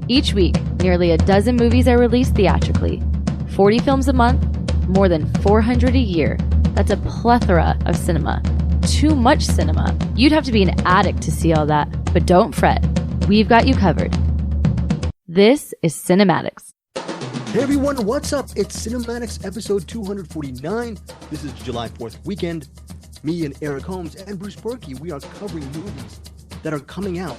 Each week, nearly a dozen movies are released theatrically. 40 films a month, more than 400 a year. That's a plethora of cinema. Too much cinema. You'd have to be an addict to see all that, but don't fret. We've got you covered. This is CinemAddicts. Hey everyone, what's up? It's CinemAddicts episode 249. This is July 4th weekend. Me and Eric Holmes and Bruce Purkey, we are covering movies that are coming out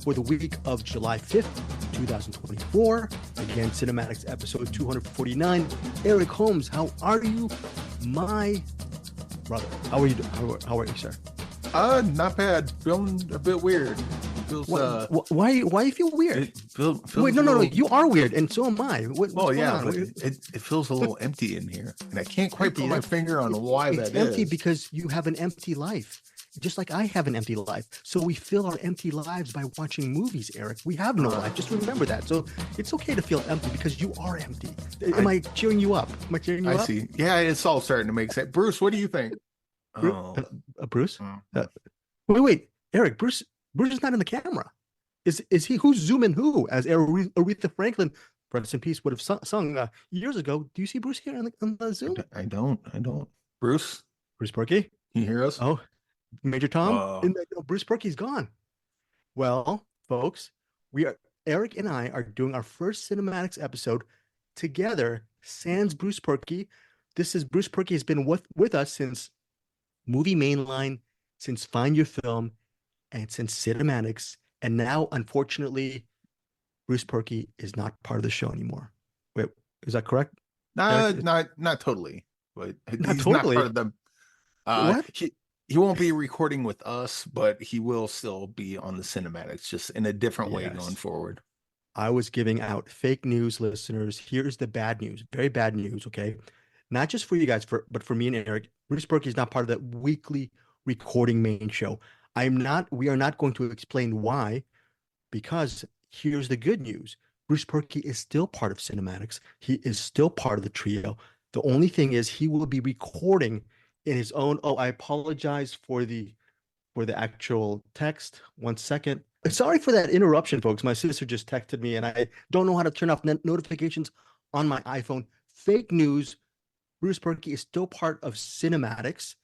for the week of July 5th, 2024. Again, CinemAddicts episode 249. Eric Holmes, how are you, my brother? How are you? How are you, sir? Not bad. Feeling a bit weird. Feels, why you feel weird? Wait, no. You are weird, and so am I. What's going on? It feels a little empty in here, and I can't quite put my finger on why that is. It's empty because you have an empty life, just like I have an empty life. So we fill our empty lives by watching movies, Eric. We have no life. Just remember that. So it's okay to feel empty because you are empty. Am I cheering you up? I see. Yeah, it's all starting to make sense. Bruce, what do you think? Bruce? Wait, Eric. Bruce is not in the camera. Is he? Who's zooming who? As Aretha Franklin, rest in peace, would have sung years ago. Do you see Bruce here on the Zoom? I don't. Bruce Purkey? Can you hear us? Oh, Major Tom? Bruce Purkey's gone. Well, folks, Eric and I are doing our first CinemAddicts episode together, sans Bruce Purkey. Bruce Purkey has been with us since Movie Mainline, since Find Your Film, and since CinemAddicts, and now, unfortunately, Bruce Purkey is not part of the show anymore. Wait, is that correct? Not totally, but he's not part of them. What? He won't be recording with us, but he will still be on the CinemAddicts, just in a different way going forward. I was giving out fake news, listeners. Here's the bad news, very bad news. Okay, not just for you guys, but for me and Eric. Bruce Purkey is not part of that weekly recording main show. We are not going to explain why, because here's the good news. Bruce Purkey is still part of CinemAddicts. He is still part of the trio. The only thing is he will be recording in his own. Oh, I apologize for the actual text. 1 second. Sorry for that interruption, folks. My sister just texted me and I don't know how to turn off notifications on my iPhone. Fake news. Bruce Purkey is still part of CinemAddicts.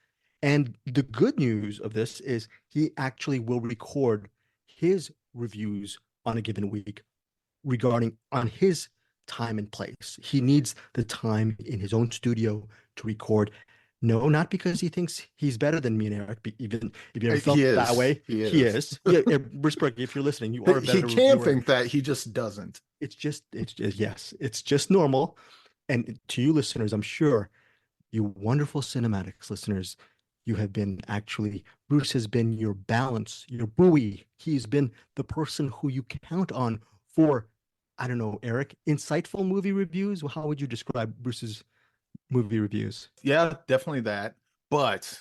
And the good news of this is he actually will record his reviews on a given week regarding on his time and place. He needs the time in his own studio to record. No, not because he thinks he's better than me and Eric. Even if you ever felt that way, he is. Yeah, Bruce Purkey, if you're listening, you are a better He can reviewer. think that, he just doesn't. It's just normal. And to you listeners, I'm sure you wonderful CinemAddicts listeners, you have been Bruce has been your balance, your buoy. He's been the person who you count on for, I don't know, Eric, insightful movie reviews. How would you describe Bruce's movie reviews? Yeah, definitely that. But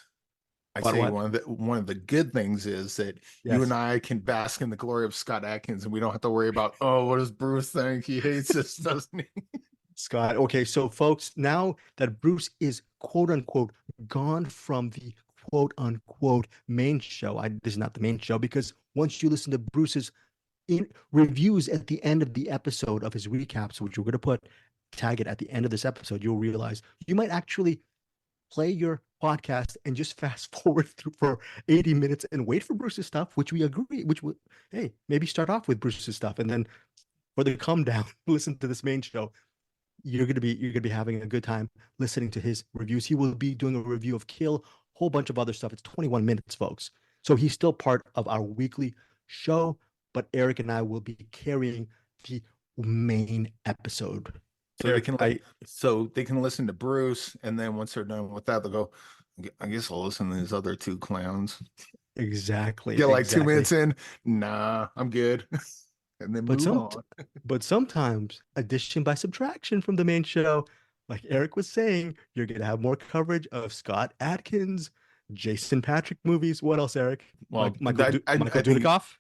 I say one of the good things is that you and I can bask in the glory of Scott Adkins, and we don't have to worry about, what does Bruce think? He hates this, doesn't he? Scott. Okay, so folks, now that Bruce is quote unquote gone from the quote unquote main show, this is not the main show, because once you listen to Bruce's reviews at the end of the episode of his recaps, which we're going to tag it at the end of this episode, you'll realize you might actually play your podcast and just fast forward through for 80 minutes and wait for Bruce's stuff, which we agree, hey, maybe start off with Bruce's stuff and then for the come down, listen to this main show. You're gonna be having a good time listening to his reviews. He will be doing a review of Kill, a whole bunch of other stuff. It's 21 minutes, folks. So he's still part of our weekly show, but Eric and I will be carrying the main episode. So they can listen to Bruce, and then once they're done with that, they'll go, I guess I'll listen to these other two clowns. Exactly. Get like 2 minutes in. Nah, I'm good. And then but sometimes addition by subtraction from the main show, like Eric was saying, you're going to have more coverage of Scott Adkins, Jason Patrick movies. What else, Eric? Well, Michael Dudikoff?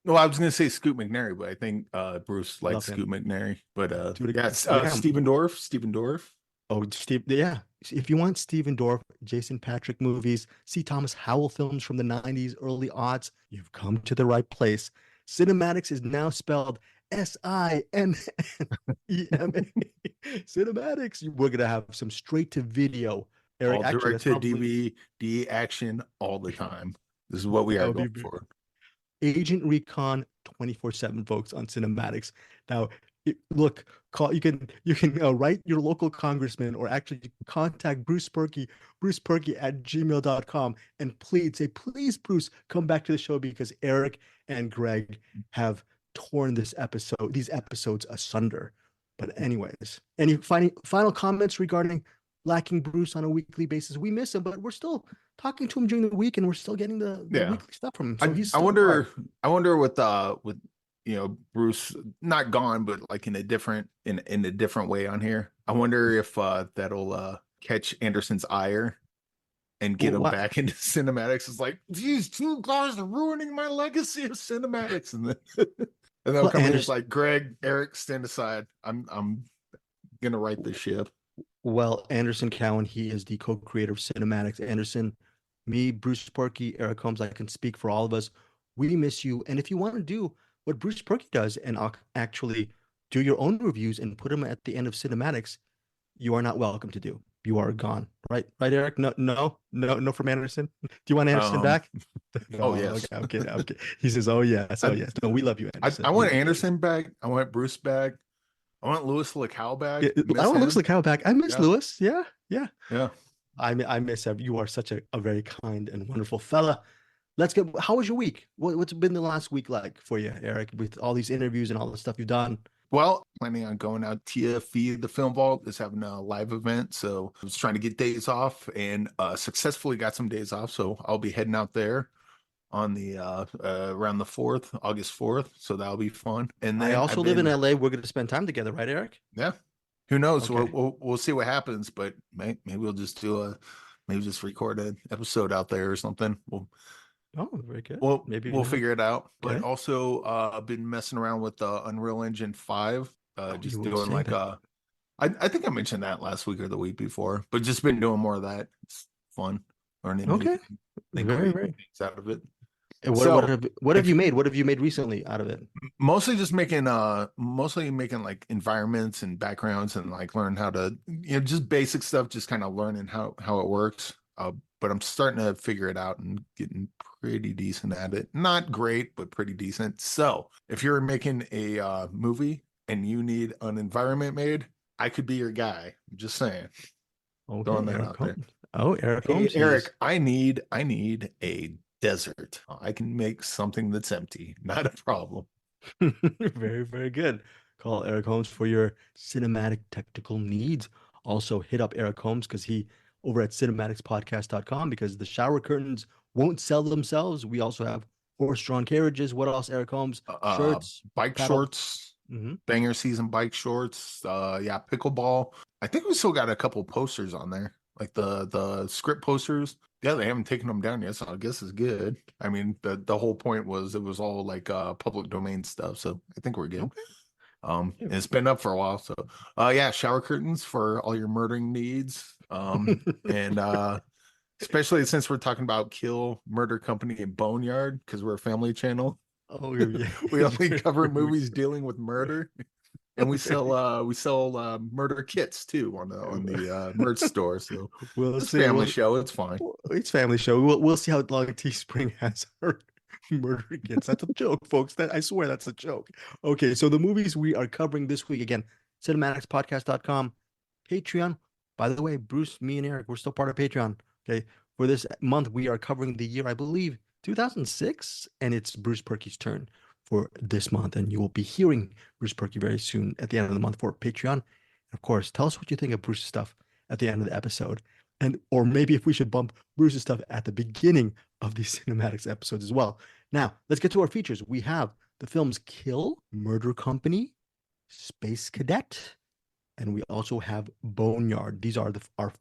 Well, I was going to say Scoot McNairy, but I think Bruce likes Scoot McNairy. But Stephen Dorff. Oh, Steve, yeah. If you want Stephen Dorff, Jason Patrick movies, see Thomas Howell films from the 90s, early aughts, you've come to the right place. CinemAddicts is now spelled CinemAddicts. We're gonna have some straight to video. Eric, all actually, direct that's to probably DVD action all the time. This is what we are going for. Agent Recon 24/7, folks, on CinemAddicts. Now, look, you can write your local congressman, or actually contact Bruce Purkey at gmail.com, and say, please, Bruce, come back to the show, because Eric and Greg have torn these episodes asunder. But anyways, any final comments regarding lacking Bruce on a weekly basis? We miss him, but we're still talking to him during the week, and we're still getting the weekly stuff from him. So I wonder with Bruce not gone, but like in a different way on here. I wonder if that'll catch Anderson's ire and get him back into CinemAddicts. It's like, these two guys are ruining my legacy of CinemAddicts, and then they'll come in. It's like, Greg, Eric, stand aside. I'm gonna write this ship. Well, Anderson Cowan, he is the co-creator of CinemAddicts. Anderson, me, Bruce Purkey, Eric Holmes, I can speak for all of us. We miss you. And if you want to do what Bruce Purkey does and actually do your own reviews and put them at the end of CinemAddicts, you are not welcome to do. You are gone. Right, Eric? No from Anderson. Do you want Anderson back? Oh, yes. Okay. He says, oh, yes. No, we love you, Anderson. I want Anderson back. I want Bruce back. I want Louis Lacow back. I want Louis Lacow back. I miss Louis. Yeah. I miss him. You are such a very kind and wonderful fella. How was your week? What's been the last week like for you, Eric, with all these interviews and all the stuff you've done? Well, planning on going out. TFE, the Film Vault, is having a live event. So I was trying to get days off, and successfully got some days off. So I'll be heading out there on the around the 4th, August 4th. So that'll be fun. And then I also live in LA. We're going to spend time together, right, Eric? Yeah. Who knows? Okay. We'll see what happens, but maybe we'll just just record an episode out there or something. Very good. We'll figure it out. Okay. But also, I've been messing around with Unreal Engine 5. Just doing like I think I mentioned that last week or the week before, but just been doing more of that. It's fun learning. Okay. Very things out of it. And what have you made? What have you made recently out of it? Mostly just making like environments and backgrounds, and like learn how to, just basic stuff, just kind of learning how it works. But I'm starting to figure it out and getting pretty decent at it. Not great, but pretty decent. So if you're making a movie and you need an environment made, I could be your guy. I'm just saying. Throwing that out there. Oh, Eric Holmes. Hey, Eric, I need a desert. I can make something that's empty. Not a problem. Very, very good. Call Eric Holmes for your cinematic technical needs. Also hit up Eric Holmes because over at cinematics.podcast.com, because the shower curtains won't sell themselves. We also have horse-drawn carriages. What else, Eric Holmes? Shirts, bike shorts, banger season bike shorts. Pickleball. I think we still got a couple posters on there, like the script posters. Yeah, they haven't taken them down yet, so I guess it's good. I mean, the whole point was it was all like public domain stuff, so I think we're good. Okay. And it's been up for a while, so shower curtains for all your murdering needs. And especially since we're talking about Kill, Murder Company, and Boneyard, because we're a family channel. Oh yeah. We only cover movies dealing with murder, and we sell murder kits too on the merch store. So it's a family show. It's fine. It's family show. We'll see how long Teespring has our murder kits. That's a joke, folks. I swear that's a joke. Okay, so the movies we are covering this week, again, cinematics.podcast.com, Patreon. By the way, Bruce, me, and Eric, we're still part of Patreon. Okay, for this month, we are covering the year, I believe, 2006, and it's Bruce Purkey's turn for this month, and you will be hearing Bruce Purkey very soon at the end of the month for Patreon. And of course, tell us what you think of Bruce's stuff at the end of the episode, or maybe if we should bump Bruce's stuff at the beginning of these cinematics episodes as well. Now, let's get to our features. We have the films Kill, Murder Company, Space Cadet, and we also have Boneyard. These are our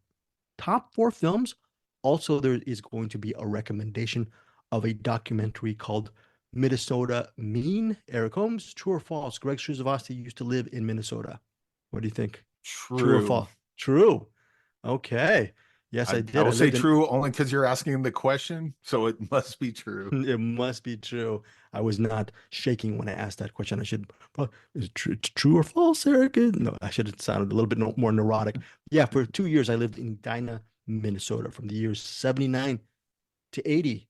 top 4 films. Also, there is going to be a recommendation of a documentary called Minnesota Mean. Eric Holmes, true or false? Greg Srisavasdi used to live in Minnesota. What do you think? True. True or false? True. Okay. Yes, I I did. will say true only because you're asking the question, so it must be true. It must be true. I was not shaking when I asked that question. I should, well, is it true or false, Eric? No, I should have sounded a little bit more neurotic. Yeah, for 2 years, I lived in Edina, Minnesota from the years 79 to 80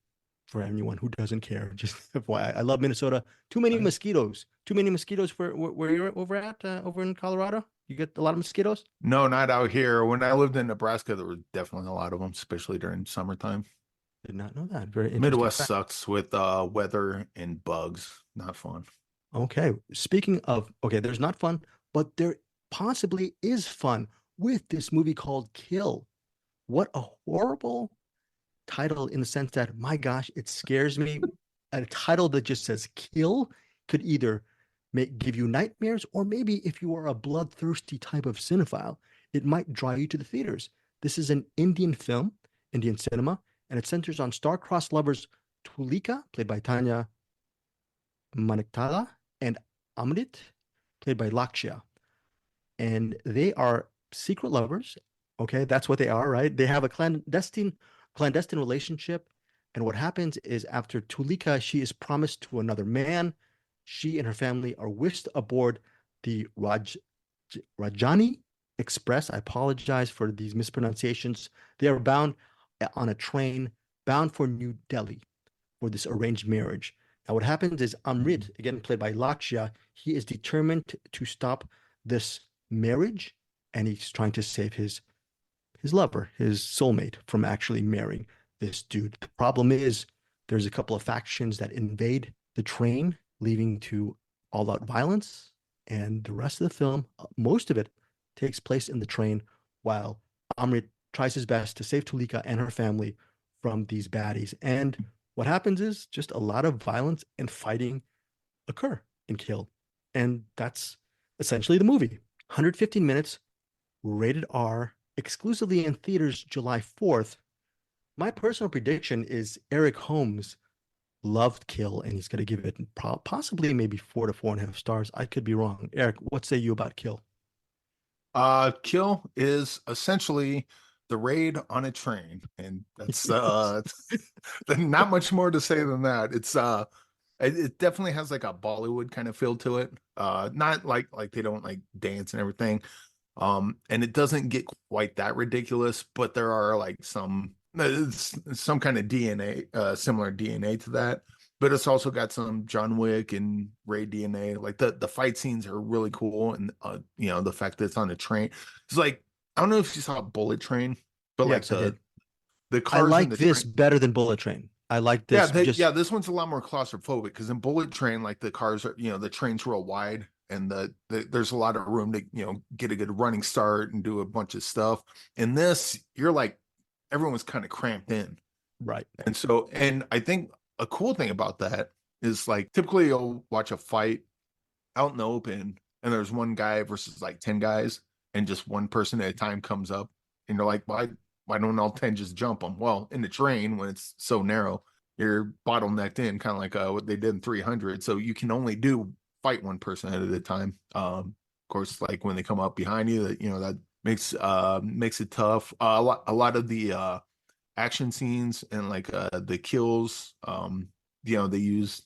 for anyone who doesn't care. Just FYI, I love Minnesota. Too many mosquitoes. Too many mosquitoes for where you're over at, over in Colorado? You get a lot of mosquitoes? No, not out here. When I lived in Nebraska, there were definitely a lot of them, especially during summertime. Did not know that. Very interesting Midwest fact. sucks with weather and bugs. Not fun. Okay. Speaking of, okay, there's not fun, but there possibly is fun with this movie called Kill. What a horrible title in the sense that, my gosh, it scares me. A title that just says kill could either give you nightmares, or maybe if you are a bloodthirsty type of cinephile, it might draw you to the theaters. This is an Indian film, Indian cinema, and it centers on star-crossed lovers Tulika, played by Tanya Maniktala, and Amrit, played by Lakshya. And they are secret lovers. Okay, that's what they are, right? They have a clandestine relationship. And what happens is, after Tulika, she is promised to another man. She and her family are whisked aboard the Rajani Express. I apologize for these mispronunciations. They are bound on a train bound for New Delhi for this arranged marriage. Now, what happens is Amrit, again played by Lakshya, he is determined to stop this marriage, and he's trying to save his lover, his soulmate, from actually marrying this dude. The problem is there's a couple of factions that invade the train, leading to all-out violence, and the rest of the film, most of it, takes place in the train while Amrit tries his best to save Tulika and her family from these baddies. And what happens is just a lot of violence and fighting occur in Kill. And that's essentially the movie. 115 minutes, rated R, exclusively in theaters July 4th. My personal prediction is Eric Holmes loved Kill, and he's going to give it possibly maybe 4 to 4.5 stars. I could be wrong. Eric, what say you about Kill? Kill is essentially the raid on a train, and that's not much more to say than that. It definitely has like a Bollywood kind of feel to it. Not like they don't like dance and everything. And it doesn't get quite that ridiculous, but there are like some kind of DNA, similar DNA to that. But it's also got some John Wick and Ray DNA. Like the fight scenes are really cool, and the fact that it's on a train. It's like, I don't know if you saw Bullet Train, but yes, like the cars. I like the this train. better than Bullet Train. I like this. This one's a lot more claustrophobic, because in Bullet Train, like the cars are, the train's real wide, and there's a lot of room to get a good running start and do a bunch of stuff. In this, you're like, everyone's kind of cramped in, right? And I think a cool thing about that is, like, typically you'll watch a fight out in the open, and there's one guy versus like 10 guys, and just one person at a time comes up, and you're like, why don't all 10 just jump them? Well, in the train, when it's so narrow, you're bottlenecked in, kind of like what they did in 300. So you can only fight one person at a time. Of course, like when they come up behind you, that makes it tough. A lot of the action scenes and like the kills, they use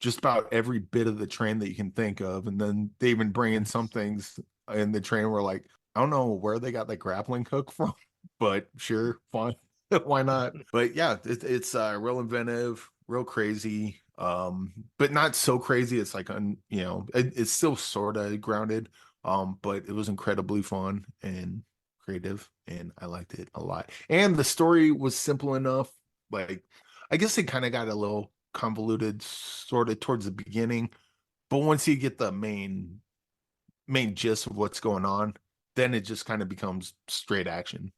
just about every bit of the train that you can think of, and then they even bring in some things in the train where, like, I don't know where they got the grappling hook from, but sure, fine. Why not? But yeah, it's real inventive, real crazy, but not so crazy. It's like, it's still sort of grounded, but it was incredibly fun and creative, and I liked it a lot. And the story was simple enough. Like, I guess it kind of got a little convoluted sort of towards the beginning, but once you get the main gist of what's going on, then it just kind of becomes straight action.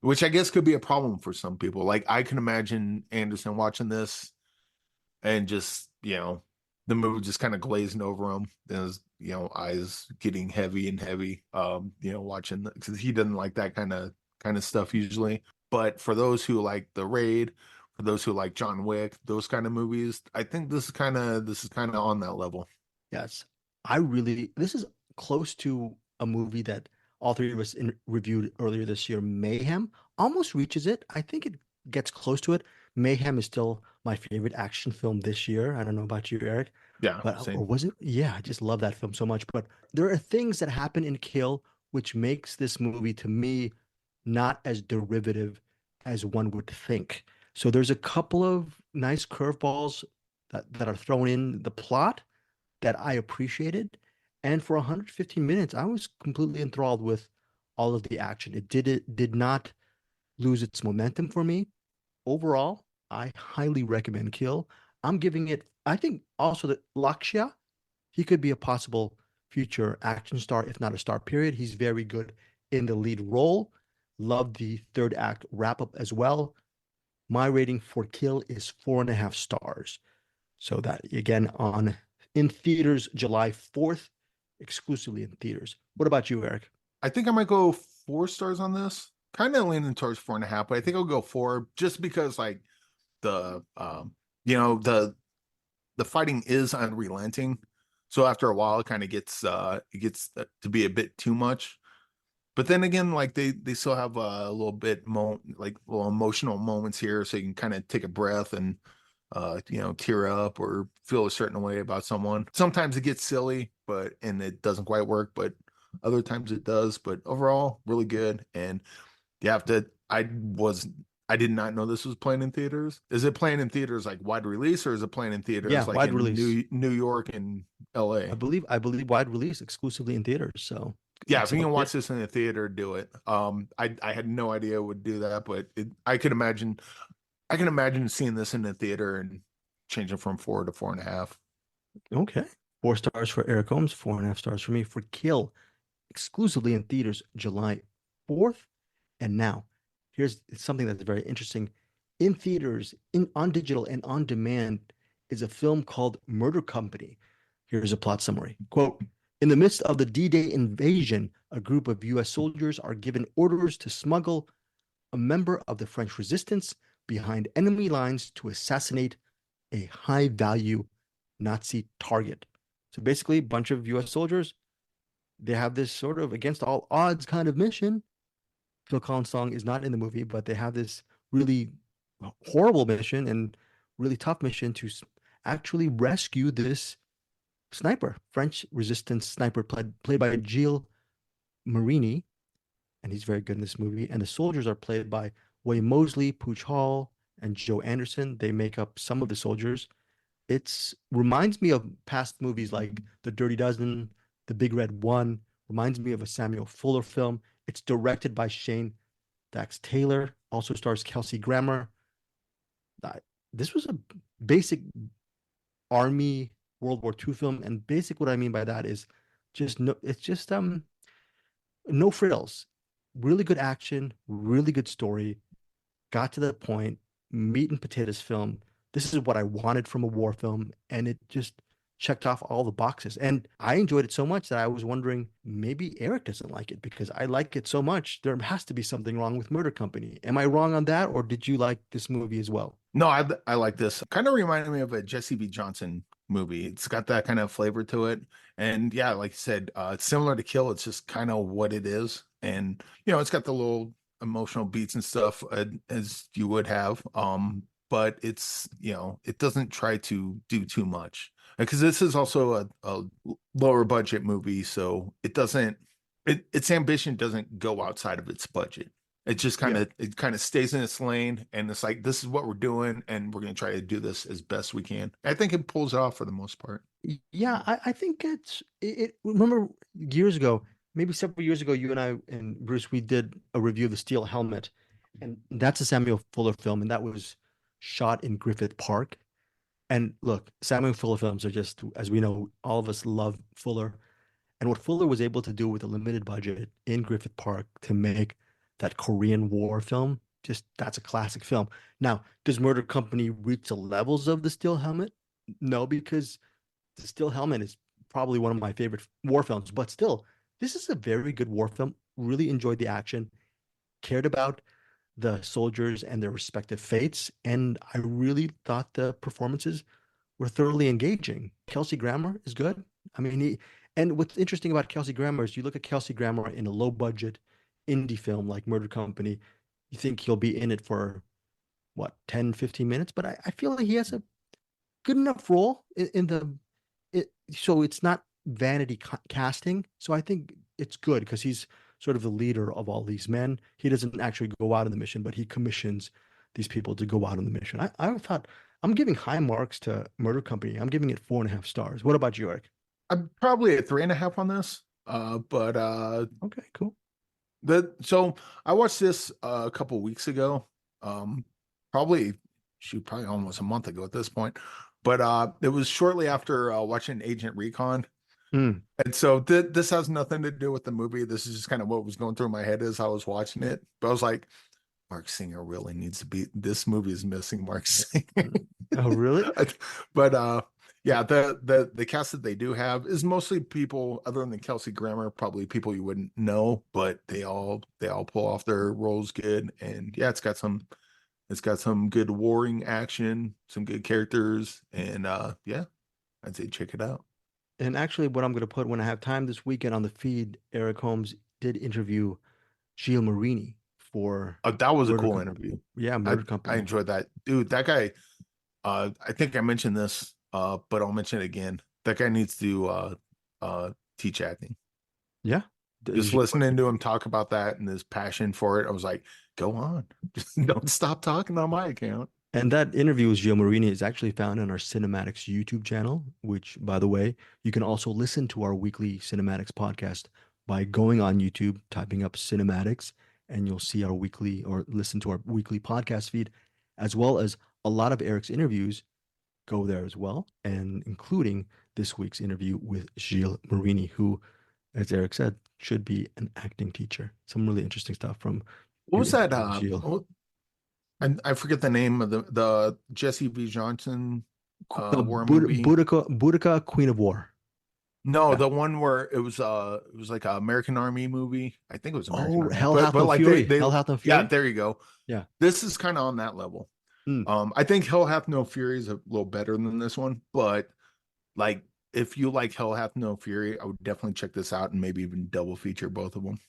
Which I guess could be a problem for some people. Like, I can imagine Anderson watching this and just, the movie just kind of glazing over him, and his, eyes getting heavy and heavy, watching, because he doesn't like that kind of stuff usually. But for those who like The Raid, for those who like John Wick, those kind of movies, I think this is kind of on that level. Yes. This is close to a movie that all three of us reviewed earlier this year, Mayhem, almost reaches it. I think it gets close to it. Mayhem is still my favorite action film this year. I don't know about you, Eric, Yeah, but or same. was it? Yeah, I just love that film so much. But there are things that happen in Kill which makes this movie to me not as derivative as one would think. So there's a couple of nice curveballs that are thrown in the plot that I appreciated. And for 115 minutes, I was completely enthralled with all of the action. It did not lose its momentum for me. Overall, I highly recommend Kill. I'm giving it, I think also that Lakshya, he could be a possible future action star, if not a star, period. He's very good in the lead role. Love the third act wrap up as well. My rating for Kill is 4.5 stars. So that again on in theaters July 4th, exclusively in theaters. What about you, Eric? I think I might go 4 stars on this. Kind of leaning towards 4.5, but I think I'll go 4 just because like the the fighting is unrelenting. So after a while, it kind of gets to be a bit too much. But then again, like they still have a little bit like little emotional moments here, so you can kind of take a breath and tear up or feel a certain way about someone. Sometimes it gets silly, and it doesn't quite work, but other times it does. But overall, really good. And you have to. I did not know this was playing in theaters. Is it playing in theaters like wide release, or is it playing in theaters Yeah, like wide in release. New York and LA? I believe wide release exclusively in theaters. So Yeah, if so you can yeah, watch this in the theater, do it. I had no idea it would do that, but I could imagine. I can imagine seeing this in the theater and changing from 4 to 4.5. okay. 4 stars for Eric Holmes, 4.5 stars for me for Kill, exclusively in theaters July 4th. And now, here's something that's very interesting. In theaters, on digital and on demand, is a film called Murder Company. Here's a plot summary. Quote, in the midst of the D-Day invasion, a group of US soldiers are given orders to smuggle a member of the French resistance behind enemy lines to assassinate a high-value Nazi target. So basically, a bunch of US soldiers, they have this sort of against all odds kind of mission. Phil Collins' song is not in the movie, but they have this really horrible mission and really tough mission to actually rescue this sniper, French resistance sniper played by Gilles Marini, and he's very good in this movie. And the soldiers are played by Way Mosley, Pooch Hall, and Joe Anderson. They make up some of the soldiers. It's reminds me of past movies like The Dirty Dozen, The Big Red One. Reminds me of a Samuel Fuller film. It's directed by Shane Dax Taylor. Also stars Kelsey Grammer. This was a basic Army World War II film, and basic what I mean by that is just no. It's just no frills. Really good action, really good story. Got to the point. Meat and potatoes film. This is what I wanted from a war film, and it just checked off all the boxes. And I enjoyed it so much that I was wondering maybe Eric doesn't like it because I like it so much. There has to be something wrong with Murder Company. Am I wrong on that, or did you like this movie as well? No, I like this. Kind of reminded me of a Jesse B. Johnson movie. It's got that kind of flavor to it. And yeah, like you said, it's similar to Kill. It's just kind of what it is. And, it's got the little emotional beats and stuff as you would have. But it's, it doesn't try to do too much because this is also a lower budget movie. So its ambition doesn't go outside of its budget. It just it kind of stays in its lane, and it's like this is what we're doing, and we're going to try to do this as best we can. I think it pulls it off for the most part. Yeah, I think it. Remember years ago, maybe several years ago, you and I and Bruce, we did a review of the Steel Helmet, and that's a Samuel Fuller film, and that was shot in Griffith Park. And look, Samuel Fuller films are just, as we know, all of us love Fuller, and what Fuller was able to do with a limited budget in Griffith Park to make that Korean War film, just that's a classic film. Now, does Murder Company reach the levels of The Steel Helmet? No, because The Steel Helmet is probably one of my favorite war films, but still, this is a very good war film. Really enjoyed the action, cared about the soldiers and their respective fates, and I really thought the performances were thoroughly engaging. Kelsey Grammer is good. I mean, And what's interesting about Kelsey Grammer is you look at Kelsey Grammer in a low budget indie film like Murder Company, you think he'll be in it for what, 10, 15 minutes? But I feel like he has a good enough role in the so it's not vanity casting. So I think it's good because he's sort of the leader of all these men. He doesn't actually go out on the mission, but he commissions these people to go out on the mission. I thought I'm giving high marks to Murder Company. I'm giving it 4.5 stars. What about you, Eric? I'm probably at 3.5 on this. But okay, cool. So I watched this a couple weeks ago. Probably almost a month ago at this point. But it was shortly after watching Agent Recon. And so this has nothing to do with the movie. This is just kind of what was going through my head as I was watching it. But I was like, Mark Singer really needs to be, this movie is missing Mark Singer. Oh, really? But yeah, the cast that they do have is mostly people other than Kelsey Grammer, probably people you wouldn't know, but they all pull off their roles good. And yeah, it's got some good warring action, some good characters, and yeah, I'd say check it out. And actually, what I'm going to put when I have time this weekend on the feed, Eric Holmes did interview Gilles Marini for. Oh, that was a cool interview. Yeah, Murder Company. I enjoyed that, dude. That guy. I think I mentioned this, but I'll mention it again. That guy needs to teach acting. Yeah. Just listening to him talk about that and his passion for it, I was like, go on. Just don't stop talking on my account. And that interview with Gilles Marini is actually found on our CinemAddicts YouTube channel, which, by the way, you can also listen to our weekly CinemAddicts podcast by going on YouTube, typing up CinemAddicts, and you'll see our weekly or listen to our weekly podcast feed, as well as a lot of Eric's interviews go there as well, and including this week's interview with Gilles Marini, who, as Eric said, should be an acting teacher. Some really interesting stuff from. What was that? I forget the name of the Jesse V. Johnson war movie. Boudica, Queen of War. No, the one where it was like an American Army movie. I think it was American Army. Hell Hath No Fury. Hell Hath No Fury. Yeah, there you go. Yeah, this is kind of on that level. I think Hell Hath No Fury is a little better than this one, but like if you like Hell Hath No Fury, I would definitely check this out and maybe even double feature both of them.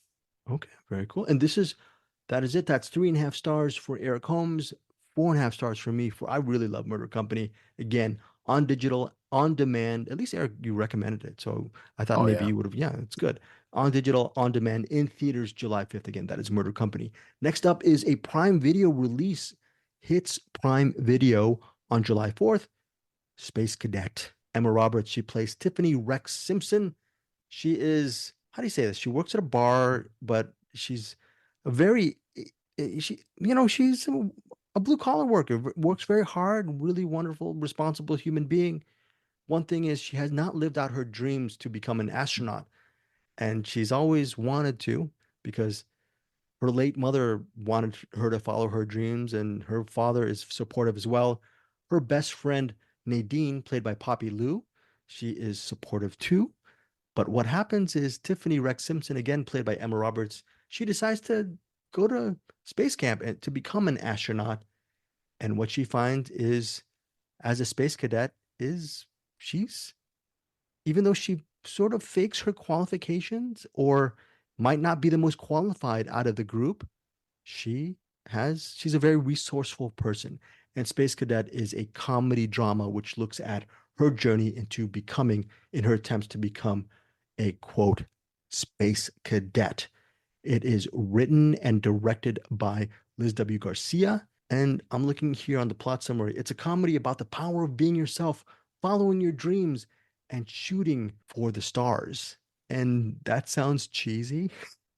Okay, very cool. And that is it. That's 3.5 stars for Eric Holmes, 4.5 stars for me. I really love Murder Company. Again, on digital, on demand. At least Eric, you recommended it, so I thought maybe you would have. Yeah, it's good. On digital, on demand, in theaters, July 5th. Again, that is Murder Company. Next up is a Prime Video release. Hits Prime Video on July 4th. Space Cadet. Emma Roberts. She plays Tiffany Rex Simpson. She is, how do you say this? She works at a bar, but she's she's a blue collar worker, works very hard, really wonderful, responsible human being. One thing is she has not lived out her dreams to become an astronaut, and she's always wanted to because her late mother wanted her to follow her dreams, and her father is supportive as well. Her best friend Nadine, played by Poppy Liu, she is supportive too. But what happens is Tiffany Rex Simpson, again played by Emma Roberts, she decides to go to space camp and to become an astronaut. And what she finds is, as a space cadet, is even though she sort of fakes her qualifications or might not be the most qualified out of the group, she's a very resourceful person. And Space Cadet is a comedy drama which looks at her journey in her attempts to become a, quote, space cadet. It is written and directed by Liz W. Garcia. And I'm looking here on the plot summary. It's a comedy about the power of being yourself, following your dreams, and shooting for the stars. And that sounds cheesy.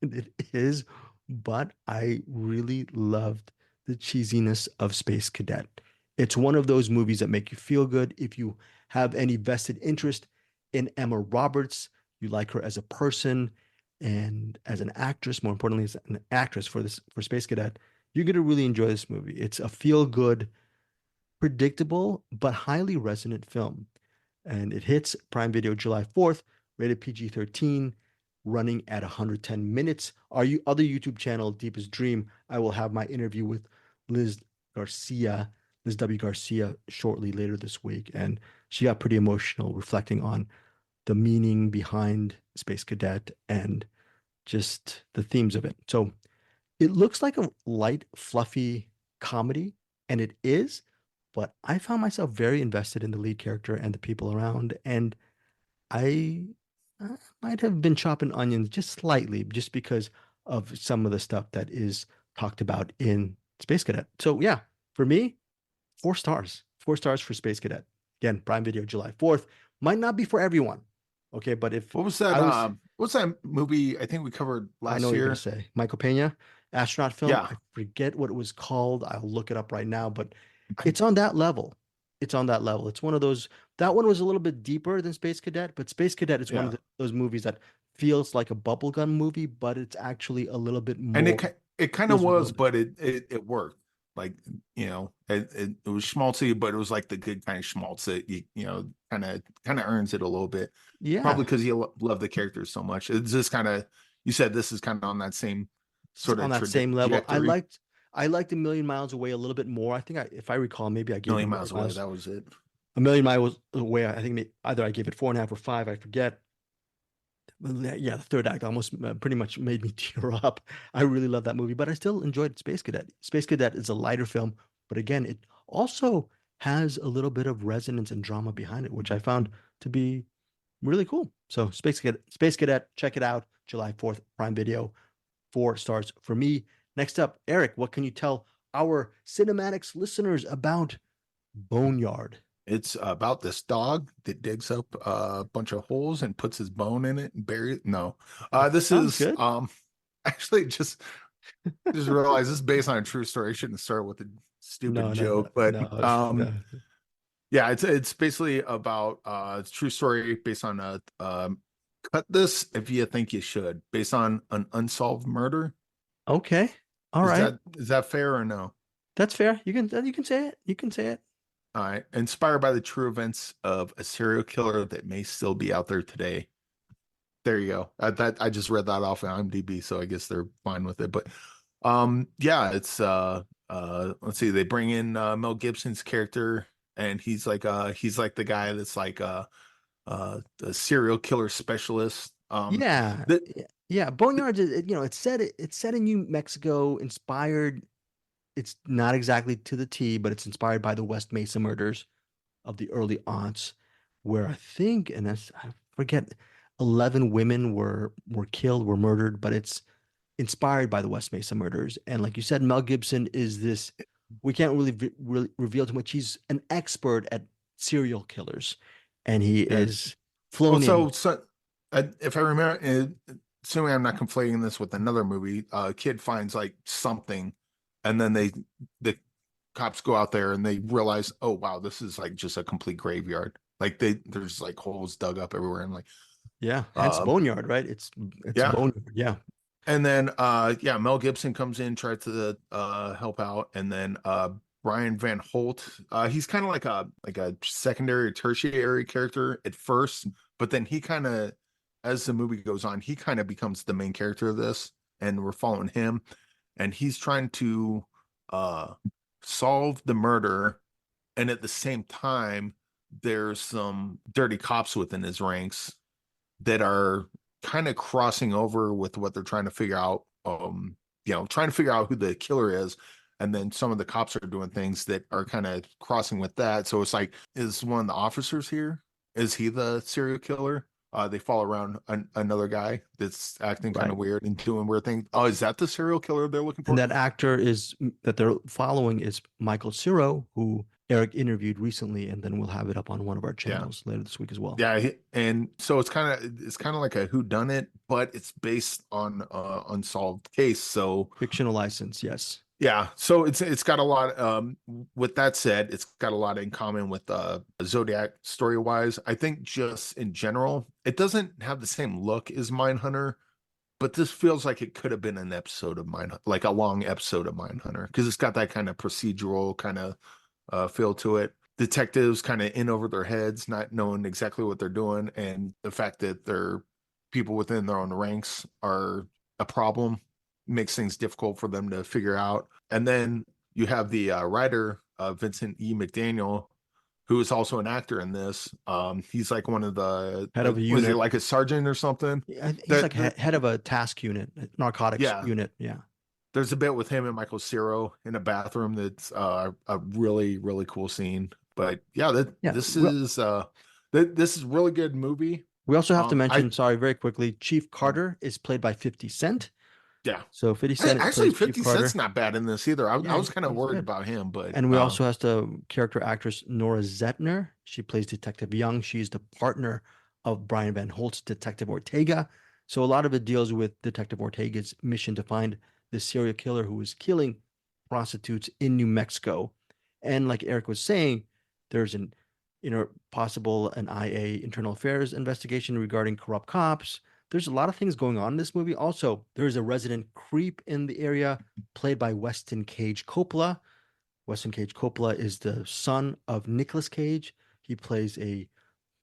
It is, but I really loved the cheesiness of Space Cadet. It's one of those movies that make you feel good. If you have any vested interest in Emma Roberts, you like her as a person and as an actress, more importantly, as an actress for Space Cadet, you're going to really enjoy this movie. It's a feel-good, predictable, but highly resonant film. And it hits Prime Video July 4th, rated PG-13, running at 110 minutes. Our other YouTube channel, Deepest Dream, I will have my interview with Liz W. Garcia, shortly later this week. And she got pretty emotional reflecting on the meaning behind Space Cadet and just the themes of it. So it looks like a light, fluffy comedy, and it is, but I found myself very invested in the lead character and the people around, and I might have been chopping onions just slightly just because of some of the stuff that is talked about in Space Cadet. So yeah, for me, 4 stars. 4 stars for Space Cadet. Again, Prime Video, July 4th. Might not be for everyone. Okay, but if what was that? I was, What's that movie? I think we covered I know last what you're year. gonna say. Michael Pena, astronaut film. Yeah, I forget what it was called. I'll look it up right now, but it's on that level. It's on that level. It's one of those. That one was a little bit deeper than Space Cadet, but Space Cadet is one of yeah. those movies that feels like a bubblegum movie, but it's actually a little bit And more. it kind of Feels real. was, but it worked. Like, it was schmaltzy, but it was like the good kind of schmaltz that kind of earns it a little bit. Yeah, Probably because you love the characters so much. It's just kind of, you said this is kind of on that same it's sort on of that same level. trajectory. I liked A Million Miles Away a little bit more. I think if I recall, maybe I gave it Million A Million Miles Away, Miles. that was it. A Million Miles Away. I think either I gave it 4.5 or 5. I forget. Yeah, the third act almost pretty much made me tear up. I really love that movie, but I still enjoyed Space Cadet. Space Cadet is a lighter film, but again, it also has a little bit of resonance and drama behind it, which I found to be really cool. So Space Cadet, check it out. July 4th, Prime Video, 4 stars for me. Next up, Eric, what can you tell our CinemAddicts listeners about Boneyard? It's about this dog that digs up a bunch of holes and puts his bone in it and buries it. No, this Sounds is good. actually just realized this is based on a true story. I shouldn't start with a stupid No, no, no, joke, but no, no. yeah, it's basically about it's a true story based on a cut this if you think you should, based on an unsolved murder. Okay. All Is right. that fair or no? That's fair. You can say it. You can say it. All right. Inspired by the true events of a serial killer that may still be out there today. There you go. I just read that off of IMDb, so I guess they're fine with it. But yeah, it's let's see, they bring in Mel Gibson's character, and he's like the guy that's like a serial killer specialist. Yeah. That Yeah. Boneyard is, it's set in New Mexico, inspired. It's not exactly to the T, but it's inspired by the West Mesa murders of the early aughts, where I think, and I forget, 11 women were killed, were murdered, but it's inspired by the West Mesa murders. And like you said, Mel Gibson is this, we can't really reveal too much. He's an expert at serial killers, and he yeah. is Well, flown in. so if I remember, assuming I'm not conflating this with another movie, a kid finds like something, and then the cops go out there and they realize, oh wow, this is like just a complete graveyard. Like there's like holes dug up everywhere, and like Yeah, hence Boneyard, right? It's yeah. Boneyard. Yeah. And then yeah, Mel Gibson comes in, tries to help out, and then Brian Van Holt, he's kind of like a secondary or tertiary character at first, but then he kind of, as the movie goes on, he kind of becomes the main character of this, and we're following him, and he's trying to solve the murder, and at the same time there's some dirty cops within his ranks that are kind of crossing over with what they're trying to figure out, trying to figure out who the killer is. And then some of the cops are doing things that are kind of crossing with that. So it's like, is one of the officers here? Is he the serial killer? They follow around another guy that's acting kind of weird and doing weird things. Oh, is that the serial killer they're looking for? And that actor that they're following is Michael Ciro, who Eric interviewed recently, and then we'll have it up on one of our channels later this week as well. Yeah, and so it's kind of like a whodunit, but it's based on unsolved case. So fictional license, yes. Yeah, so it's got a lot. With that said, it's got a lot in common with Zodiac story wise. I think just in general, it doesn't have the same look as Mindhunter, but this feels like it could have been an episode of Mindhunter, like a long episode of Mindhunter, because it's got that kind of procedural kind of feel to it. Detectives kind of in over their heads, not knowing exactly what they're doing, and the fact that their people within their own ranks are a problem makes things difficult for them to figure out. And then you have the writer, Vincent E. McDaniel, who is also an actor in this. He's like one of the Head of a was he unit. like a sergeant or something? He's like head of a task unit, narcotics Yeah. unit. Yeah. There's a bit with him and Michael Cera in a bathroom that's a really, really cool scene. But yeah, this is this is really good movie. We also have to mention, sorry, very quickly, Chief Carter is played by 50 Cent. Yeah. So 50 Cent Actually, plays 50 Chief Carter. Cent's not bad in this either. I was kind of worried good. about him, but and we also has the character actress Nora Zetner. She plays Detective Young. She's the partner of Brian Van Holt's Detective Ortega. So a lot of it deals with Detective Ortega's mission to find the serial killer who is killing prostitutes in New Mexico. And like Eric was saying, there's an possible an IA internal affairs investigation regarding corrupt cops. There's a lot of things going on in this movie. Also, there's a resident creep in the area played by Weston Cage Coppola. Weston Cage Coppola is the son of Nicolas Cage. He plays a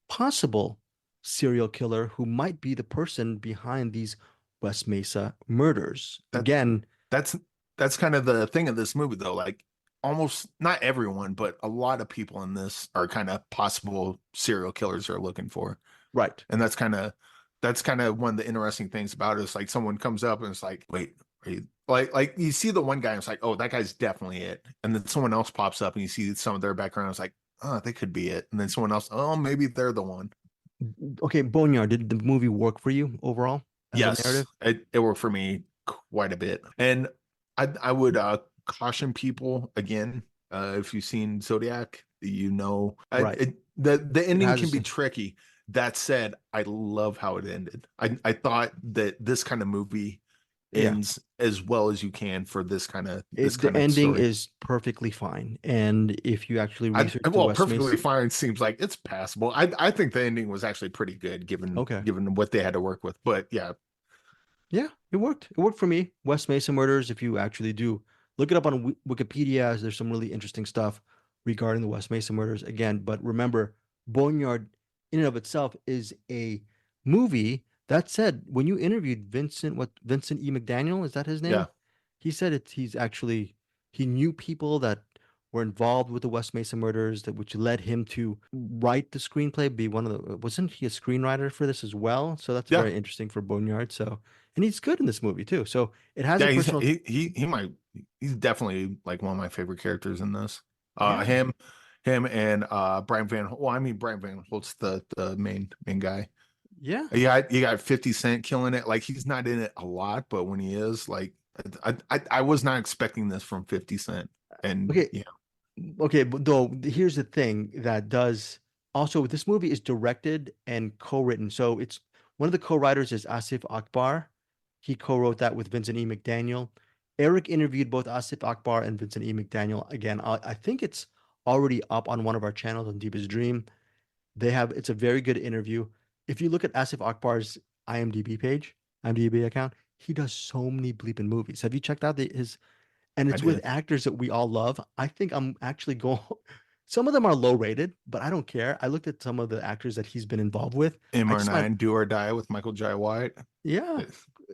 possible serial killer who might be the person behind these West Mesa murders. Again, that's kind of the thing of this movie, though. Like, almost not everyone, but a lot of people in this are kind of possible serial killers they're looking for. Right. And that's kind of one of the interesting things about it. Is like someone comes up and it's like, wait, are you like you see the one guy and it's like, oh, that guy's definitely it. And then someone else pops up and you see some of their background. It's like, oh, they could be it. And then someone else, oh, maybe they're the one. Okay, Boneyard, did the movie work for you overall? Yes, it worked for me quite a bit. And I would caution people again, if you've seen Zodiac, right. The ending can be tricky. That said, I love how it ended. I thought that this kind of movie ends as well as you can for this kind of the ending story. Is perfectly fine. And if you actually research perfectly fine seems like it's passable. I think the ending was actually pretty good given what they had to work with. But yeah, it worked. It worked for me. West Mesa Murders, if you actually do look it up on Wikipedia, there's some really interesting stuff regarding the West Mesa Murders again. But remember, Boneyard in and of itself is a movie. That said, when you interviewed Vincent E. McDaniel, is that his name? Yeah. He said he knew people that were involved with the West Mesa murders, which led him to write the screenplay, wasn't he a screenwriter for this as well? So that's very interesting for Boneyard. So, and he's good in this movie too. So it has a personal... he's definitely like one of my favorite characters in this. Him and Brian Van Holt's the main guy. Yeah. You got 50 Cent killing it. Like, he's not in it a lot, but when he is, like, I was not expecting this from 50 Cent. And okay, but though here's the thing that does also, this movie is directed and co-written. So it's one of the co-writers is Asif Akbar. He co-wrote that with Vincent E. McDaniel. Eric interviewed both Asif Akbar and Vincent E. McDaniel. Again, I think it's already up on one of our channels on Deepest Dream. It's a very good interview. If you look at Asif Akbar's IMDb account, he does so many bleeping movies. Have you checked out and it's with actors that we all love. I think I'm actually going, some of them are low rated, but I don't care. I looked at some of the actors that he's been involved with. MR9, Do or Die with Michael Jai White. Yeah,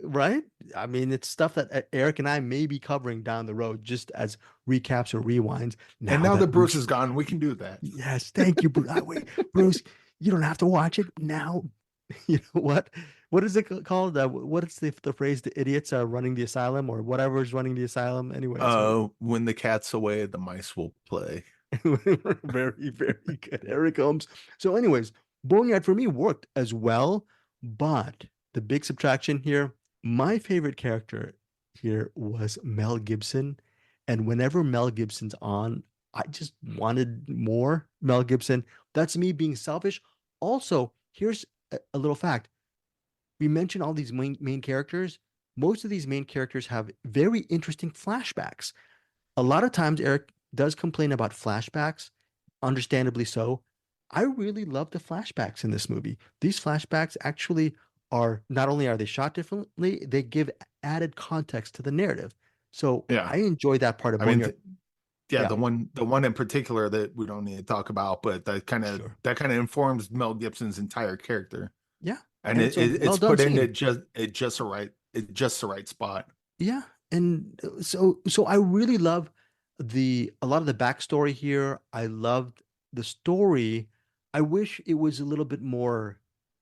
right. I mean, it's stuff that Eric and I may be covering down the road just as recaps or rewinds. Now that Bruce is gone, we can do that. Yes, thank you, Bruce. Wait, Bruce, you don't have to watch it now. You know what? What is it called? What is the phrase? The idiots are running the asylum, or whatever is running the asylum. Anyway. When the cat's away, the mice will play. Very, very good, Eric Holmes. So, anyways, Boneyard for me worked as well, but the big subtraction here, my favorite character here was Mel Gibson, and whenever Mel Gibson's on, I just wanted more Mel Gibson. That's me being selfish. Also, here's a little fact. We mentioned all these main characters. Most of these main characters have very interesting flashbacks. A lot of times Eric does complain about flashbacks, understandably so. I really love the flashbacks in this movie. These flashbacks actually are, not only are they shot differently, they give added context to the narrative. So I enjoy that part of Boneyard. The one in particular that we don't need to talk about, but that kind of informs Mel Gibson's entire character. Yeah. And it's put in at just the right spot. Yeah. And so I really love a lot of the backstory here. I loved the story, I wish it was a little bit more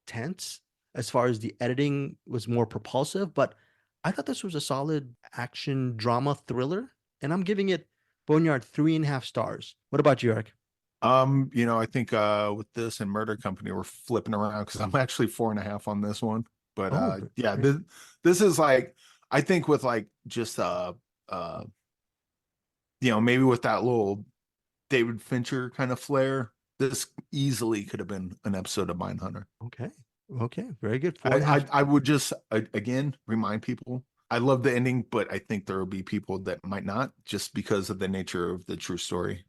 tense as far as the editing was more propulsive, but I thought this was a solid action drama thriller, and I'm giving it Boneyard 3.5 stars. What about you, Eric? I think with this and Murder Company, we're flipping around because I'm actually 4.5 on this one. But Oh, yeah, great. this is like, I think with like just maybe with that little David Fincher kind of flair, this easily could have been an episode of Mindhunter. Okay. Okay. Very good. 4.5. I would just again remind people, I love the ending, but I think there will be people that might not, just because of the nature of the true story.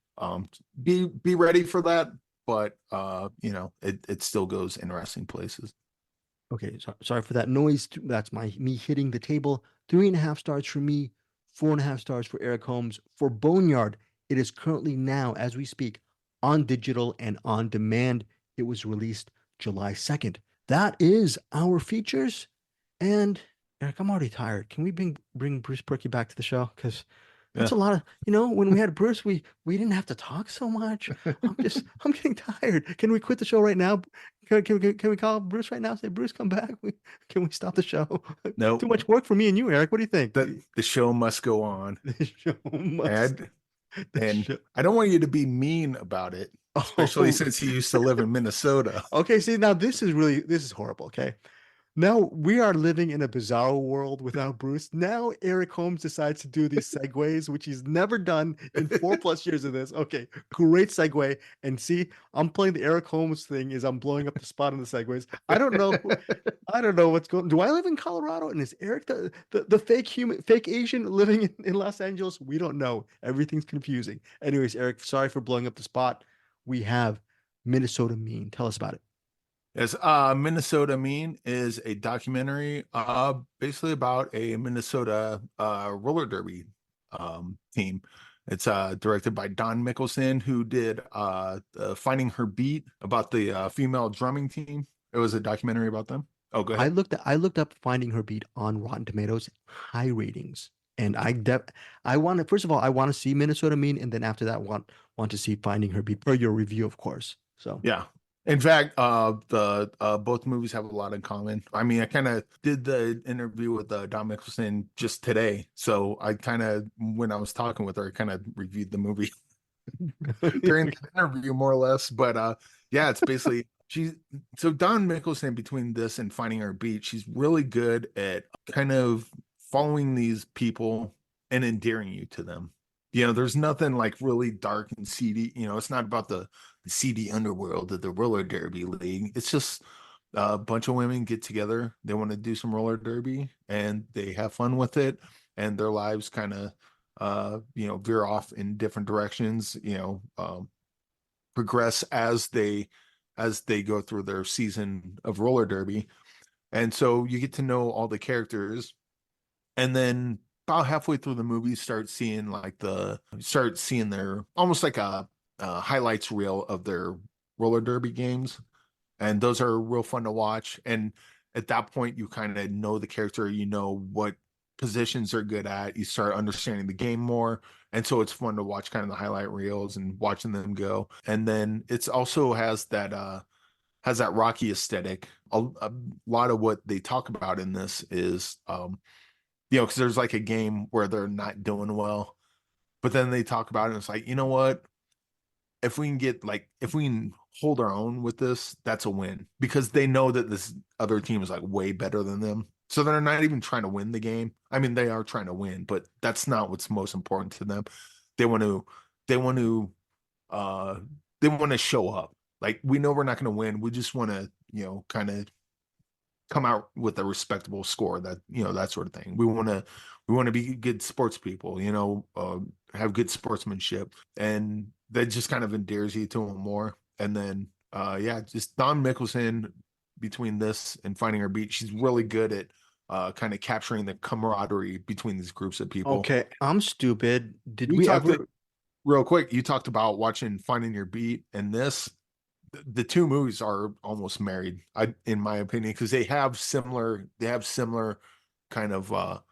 Be ready for that, but it still goes interesting places. Okay. Sorry for that noise. That's me hitting the table. 3.5 stars for me. 4.5 stars for Eric Holmes. For Boneyard, it is currently now, as we speak, on digital and on demand. It was released July 2nd. That is our features. And Eric, I'm already tired. Can we bring Bruce Purkey back to the show? Because that's a lot of, when we had Bruce, we didn't have to talk so much. I'm getting tired. Can we quit the show right now? Can we call Bruce right now? Say, Bruce, come back. Can we stop the show? No, Too much work for me and you, Eric. What do you think? The show must go on. The show must. And I don't want you to be mean about it, especially since he used to live in Minnesota. Okay, see, now this is horrible, okay? Now we are living in a bizarre world without Bruce. Now Eric Holmes decides to do these segues, which he's never done in 4+ years of this. Okay, great segue. And see, I'm playing the Eric Holmes thing as I'm blowing up the spot on the segues. I don't know. I don't know what's going on. Do I live in Colorado? And is Eric the fake Asian living in Los Angeles? We don't know. Everything's confusing. Anyways, Eric, sorry for blowing up the spot. We have Minnesota Mean. Tell us about it. Yes, Minnesota Mean is a documentary basically about a Minnesota roller derby team. It's directed by Don Mickelson, who did Finding Her Beat, about the female drumming team. It was a documentary about them. Oh, go ahead. I looked up Finding Her Beat on Rotten Tomatoes, high ratings. And I want to, first of all, I want to see Minnesota Mean, and then after that want to see Finding Her Beat, per your review, of course. So yeah. In fact, the both movies have a lot in common. I mean, I kind of did the interview with Don Mickelson just today, so I kind of, when I was talking with her, I kind of reviewed the movie during the interview, more or less. But yeah, it's basically so Don Mickelson, between this and Finding Her Beat, she's really good at kind of following these people and endearing you to them. There's nothing like really dark and seedy. It's not about the seedy underworld of the roller derby league. It's just a bunch of women get together. They want to do some roller derby and they have fun with it. And their lives kind of, veer off in different directions, progress as they go through their season of roller derby. And so you get to know all the characters. And then about halfway through the movie, start seeing their almost like a highlights reel of their roller derby games, and those are real fun to watch. And at that point, you kind of know the character, what positions they're good at, you start understanding the game more, and so it's fun to watch kind of the highlight reels and watching them go. And then it's also has that Rocky aesthetic. A lot of what they talk about in this is because there's like a game where they're not doing well, but then they talk about it and it's like, you know what? If we can hold our own with this, that's a win, because they know that this other team is like way better than them. So they're not even trying to win the game. I mean, they are trying to win, but that's not what's most important to them. They want to show up. Like, we know we're not going to win. We just want to, kind of come out with a respectable score, that that sort of thing. We want to be good sports people, have good sportsmanship, and that just kind of endears you to them more. And then just Don Mickelson, between this and Finding Her Beat, she's really good at kind of capturing the camaraderie between these groups of people. Okay, I'm stupid. Real quick, you talked about watching Finding Your Beat, and this, the two movies are almost married, in my opinion, because they have similar kind of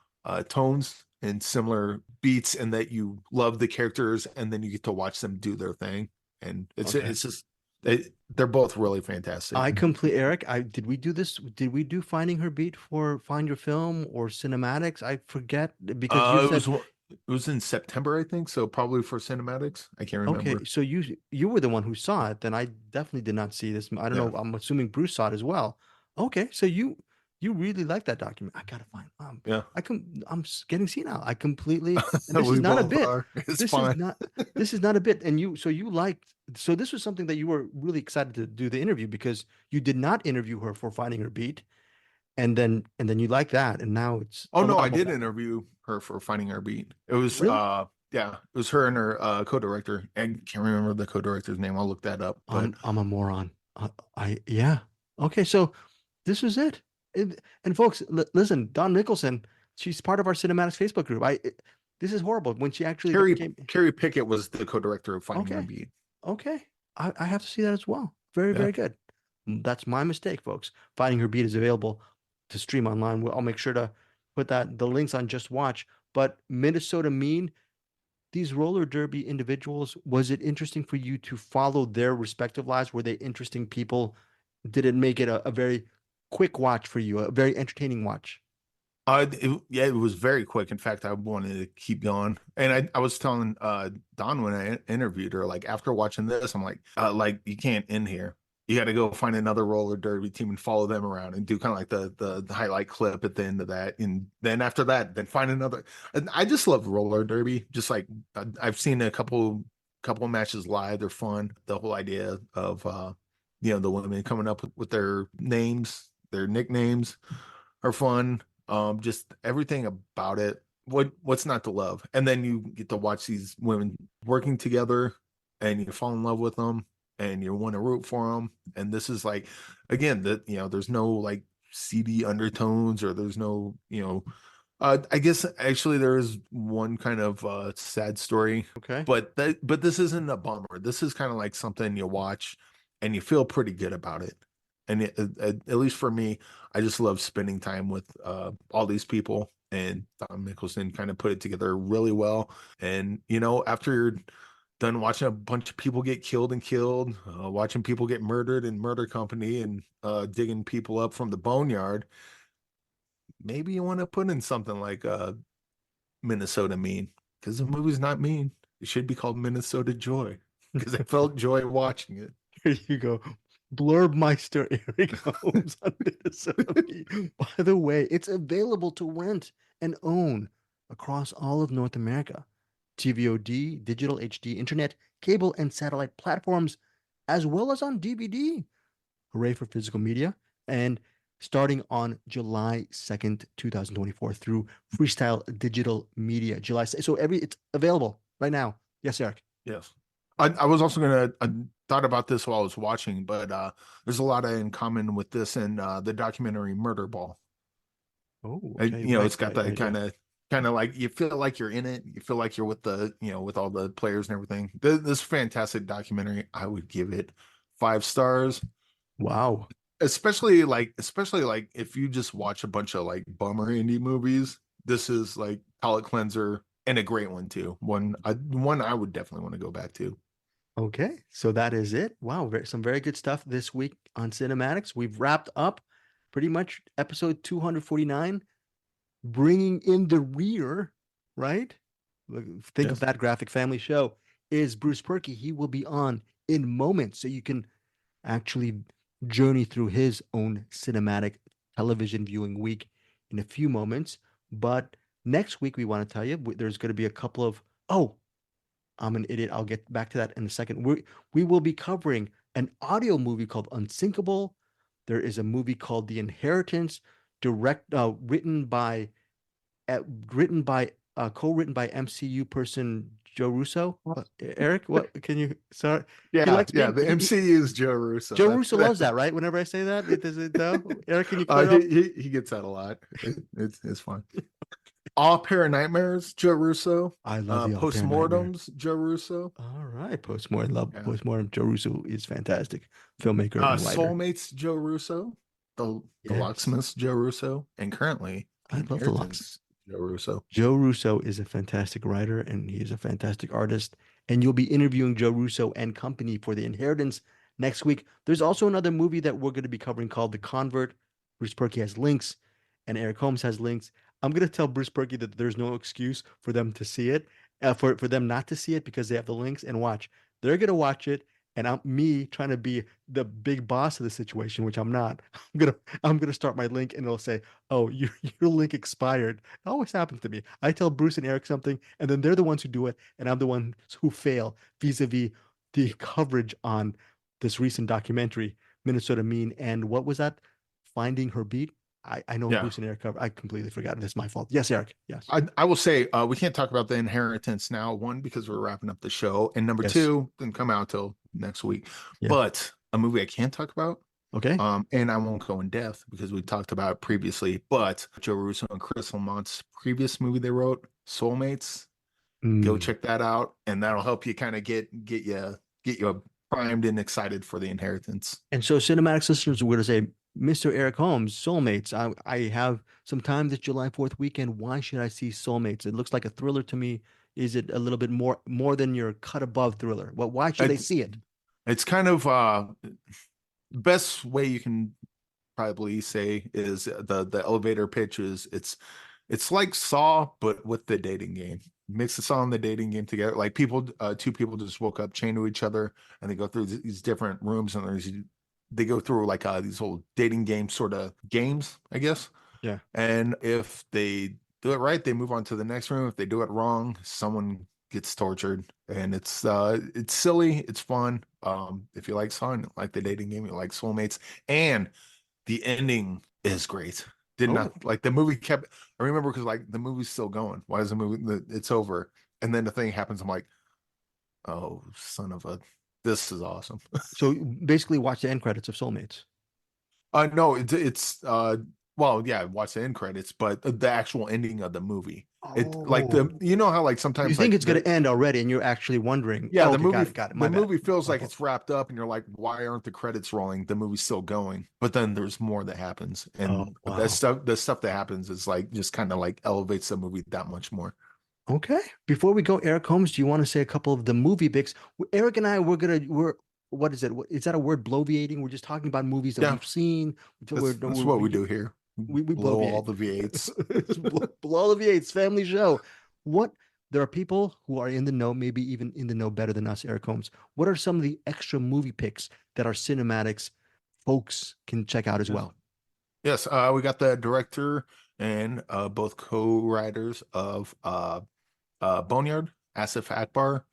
tones and similar beats, and that you love the characters and then you get to watch them do their thing. and it's just they're both really fantastic. Eric, did we do this? Did we do Finding Her Beat for Find Your Film or CinemAddicts? I forget because you said it was in September, I think. So probably for CinemAddicts. I can't remember. Okay, so you were the one who saw it. Then I definitely did not see this. I don't know. I'm assuming Bruce saw it as well. Okay, so you really like that document. I gotta find. I'm getting senile. I completely. And this is not a bit. This is not a bit. And you liked. So this was something that you were really excited to do the interview because you did not interview her for Finding Her Beat, and then you like that, and now it's. Oh no, I did interview her for Finding Her Beat. It was really? Yeah, it was her and her co-director. I can't remember the co-director's name. I'll look that up. But I'm a moron. Okay, so this was it. And folks, listen, Dawn Nicholson, she's part of our CinemAddicts Facebook group. This is horrible. When she actually Carrie Pickett was the co-director of Finding Her Beat. Okay, I have to see that as well. Very good. That's my mistake, folks. Finding Her Beat is available to stream online. I'll make sure to put the links on Just Watch. But Minnesota Mean, these roller derby individuals, was it interesting for you to follow their respective lives? Were they interesting people? Did it make it a very quick watch for you, a very entertaining watch? It was very quick. In fact, I wanted to keep going. And I was telling Dawn when I interviewed her, like after watching this, I'm like you can't end here. You got to go find another roller derby team and follow them around and do kind of like the highlight clip at the end of that. And then after that, then find another. And I just love roller derby. Just like I've seen a couple matches live. They're fun. The whole idea of the women coming up with their names, their nicknames are fun. Just everything about it. What's not to love? And then you get to watch these women working together and you fall in love with them. And you want to root for them. And this is like, again, there's no like seedy undertones or there's no, I guess actually there is one kind of sad story. Okay. But this isn't a bummer. This is kind of like something you watch and you feel pretty good about it. And at least for me, I just love spending time with all these people. And Tom Nicholson kind of put it together really well. And, after you're done watching a bunch of people get killed, watching people get murdered in Murder Company and digging people up from the Boneyard, maybe you want to put in something like Minnesota Mean, because the movie's not mean. It should be called Minnesota Joy, because I felt joy watching it. Here you go. Blurbmeister Eric Holmes on Minnesota Mean. By the way, it's available to rent and own across all of North America. TVOD, digital HD, internet, cable, and satellite platforms, as well as on DVD. Hooray for physical media. And starting on July 2nd, 2024 through Freestyle Digital Media. So it's available right now. Yes, Eric. Yes. I was also going to thought about this while I was watching, but there's a lot in common with this and the documentary Murder Ball. Oh, okay. It's got that kind of like you feel like you're in it. You feel like you're with with all the players and everything. This fantastic documentary. I would give it 5 stars. Wow. Especially like if you just watch a bunch of like bummer indie movies, this is like palate cleanser and a great one too. One I would definitely want to go back to. Okay, so that is it. Wow, some very good stuff this week on CinemAddicts. We've wrapped up pretty much episode 249, bringing in the rear, right? Think of that graphic family show, is Bruce Purkey. He will be on in moments, so you can actually journey through his own cinematic television viewing week in a few moments. But next week, we want to tell you, there's going to be a couple of, I'm an idiot. I'll get back to that in a second. We will be covering an audio movie called Unsinkable. There is a movie called The Inheritance, co-written by MCU person Joe Russo. Eric, what can you? Sorry. Yeah, the MCU is Joe Russo. Joe Russo loves that, right? Whenever I say that, does it though? Eric, can you? He gets that a lot. It's fun. All Pair of Nightmares, Joe Russo. I love the Postmortems, Joe Russo. All right, Postmortem. Joe Russo is fantastic filmmaker. And Soulmates, Joe Russo. The Locksmiths, Joe Russo, and currently I love the Locksmiths. Joe Russo. Joe Russo is a fantastic writer and he's a fantastic artist. and you'll be interviewing Joe Russo and company for The Inheritance next week. There's also another movie that we're going to be covering called The Convert. Bruce Purkey has links, and Eric Holmes has links. I'm going to tell Bruce Purkey that there's no excuse for them to see it, for them not to see it because they have the links. And watch, they're going to watch it, and me trying to be the big boss of the situation, which I'm not. I'm gonna start my link, and it'll say, "Oh, your link expired." It always happens to me. I tell Bruce and Eric something, and then they're the ones who do it, and I'm the ones who fail vis-a-vis the coverage on this recent documentary, Minnesota Mean, and what was that? Finding Her Beat. I know Bruce and Eric cover. I completely forgot. That's my fault. Yes, Eric. Yes. I will say we can't talk about The Inheritance now. One, because we're wrapping up the show, and number two, didn't come out till next week. Yeah. But a movie I can talk about. Okay. And I won't go in depth because we talked about it previously. But Joe Russo and Chris Lamont's previous movie they wrote, Soulmates. Go check that out, and that'll help you kind of get you primed and excited for The Inheritance. And so, CinemAddicts listeners, we're going to say, Mr. Eric Holmes, Soulmates. I have some time this July 4th weekend. Why should I see Soulmates? It looks like a thriller to me. Is it a little bit more than your cut above thriller? Well, why should they see it? It's kind of the best way you can probably say is the elevator pitch is it's like Saw, but with the dating game. Mix the Saw and the dating game together. Like two people just woke up chained to each other, and they go through these different rooms, and they go through like these whole dating game sort of games, I guess. Yeah. And if they do it right, they move on to the next room. If they do it wrong, someone gets tortured. And it's silly, it's fun. If you like Saw, like the dating game, you like Soulmates, and the ending is great. Not like the movie kept. I remember because like the movie's still going. Why is the movie? It's over, and then the thing happens. I'm like, oh, son of a. This is awesome. So basically watch the end credits of Soulmates. No, it's well, yeah, watch the end credits, but the actual ending of the movie. It like how like sometimes you think it's going to end already, and you're actually wondering. Yeah, the movie got it. The movie feels like it's wrapped up, and you're like, why aren't the credits rolling? The movie's still going, but then there's more that happens, and the stuff that happens is like just kind of like elevates the movie that much more. Okay. Before we go, Eric Holmes, do you want to say a couple of the movie picks? Eric and I, we're what is it? Is that a word, bloviating? We're just talking about movies that we've seen. That's what we do here. We blow all the V8s. blow all the V8s, family show. There are people who are in the know, maybe even in the know better than us, Eric Holmes. What are some of the extra movie picks that our CinemAddicts folks can check out as well? Yes, we got the director and both co-writers of Boneyard, Asif Akbar.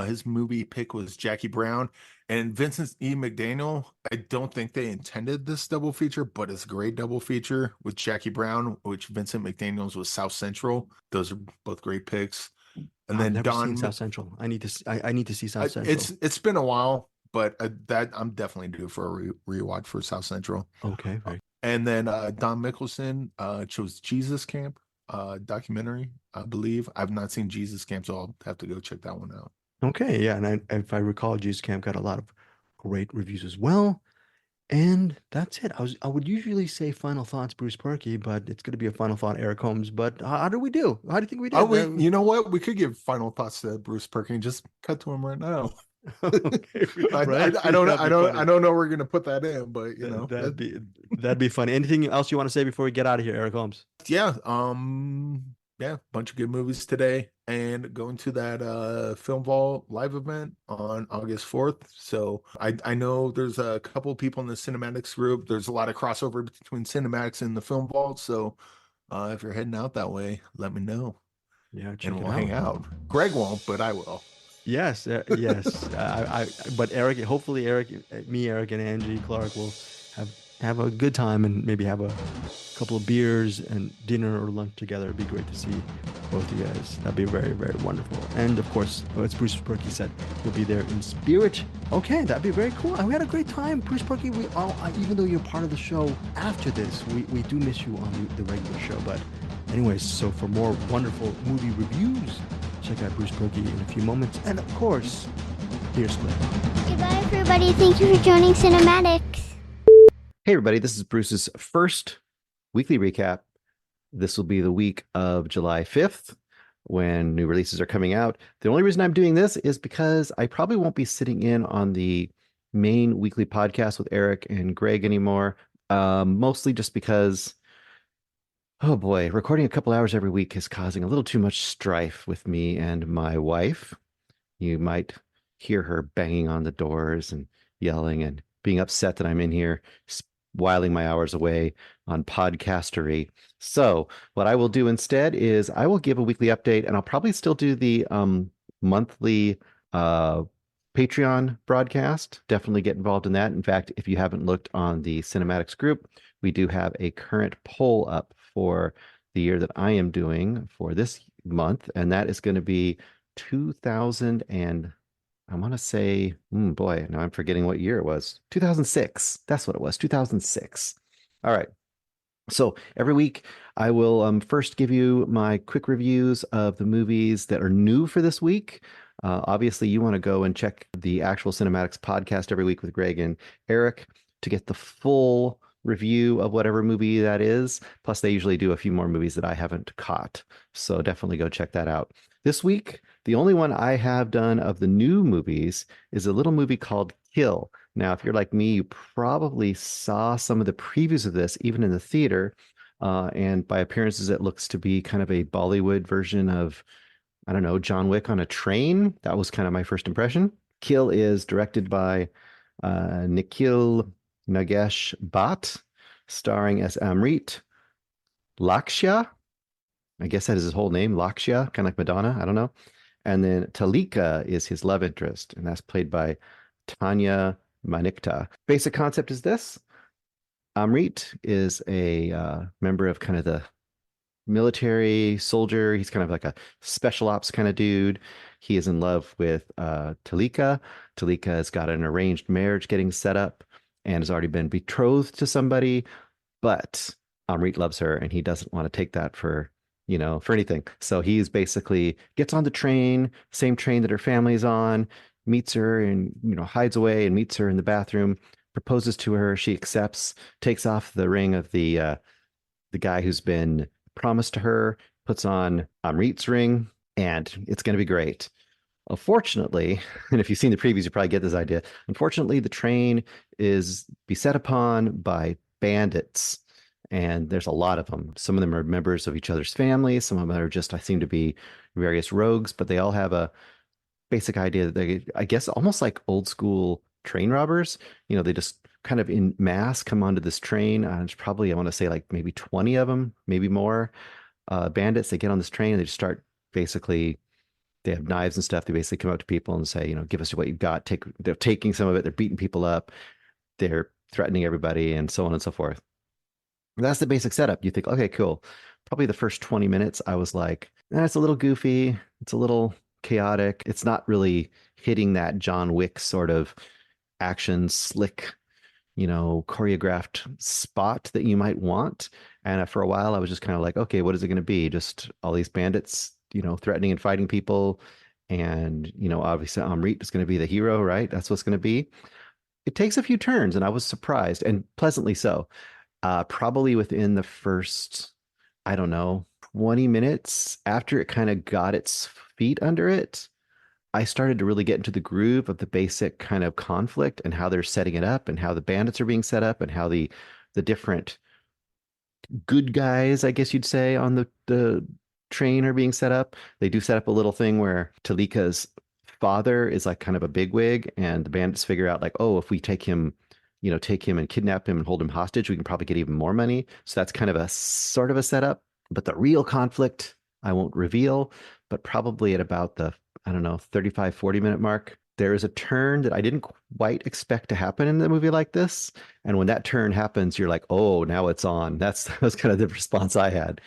His movie pick was Jackie Brown, and Vincent E. McDaniel. I don't think they intended this double feature, but it's a great double feature with Jackie Brown, which Vincent McDaniel's was South Central. Those are both great picks. And then I've never seen South Central. I need to see South Central. It's been a while, but that I'm definitely due for a rewatch for South Central. Okay, right. And then Don Mickelson chose Jesus Camp documentary, I believe. I've not seen Jesus Camp, so I'll have to go check that one out. Okay, yeah, and if I recall, Jesus Camp got a lot of great reviews as well. And that's it. I would usually say final thoughts, Bruce Purkey, but it's going to be a final thought, Eric Holmes. But how do we do? How do you think we did? You know what? We could give final thoughts to Bruce Purkey and just cut to him right now. Okay, right? I don't know we're gonna put that in, but you know that'd be funny. Anything else you want to say before we get out of here, Eric Holmes? Yeah, bunch of good movies today, and going to that Film Vault live event on August 4th. So I know there's a couple of people in the CinemAddicts group. There's a lot of crossover between CinemAddicts and the Film Vault. So if you're heading out that way, let me know. Yeah, and we'll hang out. Greg won't, but I will. Yes, yes. But Eric, hopefully Eric, and Angie Clark will have a good time and maybe have a couple of beers and dinner or lunch together. It'd be great to see both of you guys. That'd be very, very wonderful. And of course, as Bruce Purkey said, you'll be there in spirit. Okay, that'd be very cool. We had a great time, Bruce Purkey. Even though you're part of the show after this, we do miss you on the regular show. But anyways, so for more wonderful movie reviews, check out Bruce Purkey in a few moments. And of course, here's Glenn. Goodbye, everybody. Thank you for joining CinemAddicts. Hey, everybody. This is Bruce's first weekly recap. This will be the week of July 5th. when new releases are coming out. The only reason I'm doing this is because I probably won't be sitting in on the main weekly podcast with Eric and Greg anymore. Mostly just because, oh boy, recording a couple hours every week is causing a little too much strife with me and my wife. You might hear her banging on the doors and yelling and being upset that I'm in here whiling my hours away on podcastery. So what I will do instead is I will give a weekly update, and I'll probably still do the monthly Patreon broadcast. Definitely get involved in that. In fact, if you haven't looked on the CinemAddicts group, we do have a current poll up for the year that I am doing for this month, and that is going to be 2000 and I want to say, boy, now I'm forgetting what year it was. 2006. That's what it was. 2006. All right. So every week I will first give you my quick reviews of the movies that are new for this week. Obviously, you want to go and check the actual CinemAddicts podcast every week with Greg and Eric to get the full review of whatever movie that is. Plus, they usually do a few more movies that I haven't caught. So definitely go check that out. This week, the only one I have done of the new movies is a little movie called Kill. Now, if you're like me, you probably saw some of the previews of this, even in the theater. And by appearances, it looks to be kind of a Bollywood version of, I don't know, John Wick on a train. That was kind of my first impression. Kill is directed by Nikhil Nagesh Bhatt, starring as Amrit Lakshya. I guess that is his whole name, Lakshya, kind of like Madonna. I don't know. And then Talika is his love interest, and that's played by Tanya Manikta. Basic concept is this. Amrit is a member of kind of the military soldier. He's kind of like a special ops kind of dude. He is in love with Talika. Talika has got an arranged marriage getting set up and has already been betrothed to somebody, but Amrit loves her and he doesn't want to take that for anything. So he's basically gets on the train, same train that her family's on, meets her and, hides away and meets her in the bathroom, proposes to her. She accepts, takes off the ring of the guy who's been promised to her, puts on Amrit's ring, and it's going to be great. Unfortunately, and if you've seen the previews, you probably get this idea. Unfortunately, the train is beset upon by bandits. And there's a lot of them. Some of them are members of each other's families. Some of them are just, I seem to be various rogues, but they all have a basic idea that they, I guess, almost like old school train robbers. They just kind of in mass come onto this train. It's probably, I want to say like maybe 20 of them, maybe more bandits. They get on this train and they just start basically, they have knives and stuff. They basically come up to people and say, give us what you've got. They're taking some of it. They're beating people up. They're threatening everybody and so on and so forth. That's the basic setup. You think, okay, cool. Probably the first 20 minutes, I was like, it's a little goofy. It's a little chaotic. It's not really hitting that John Wick sort of action, slick, choreographed spot that you might want. And for a while, I was just kind of like, okay, what is it going to be? Just all these bandits, threatening and fighting people. And, obviously Amrit is going to be the hero, right? That's what's going to be. It takes a few turns and I was surprised, and pleasantly so. Probably within the first, I don't know, 20 minutes after it kind of got its feet under it, I started to really get into the groove of the basic kind of conflict and how they're setting it up and how the bandits are being set up and how the different good guys, I guess you'd say, on the train are being set up. They do set up a little thing where Talika's father is like kind of a bigwig, and the bandits figure out like, oh, if we take him and kidnap him and hold him hostage, we can probably get even more money. So that's kind of a sort of a setup. But the real conflict, I won't reveal, but probably at about the, 35, 40-minute mark, there is a turn that I didn't quite expect to happen in a movie like this. And when that turn happens, you're like, oh, now it's on. That's kind of the response I had.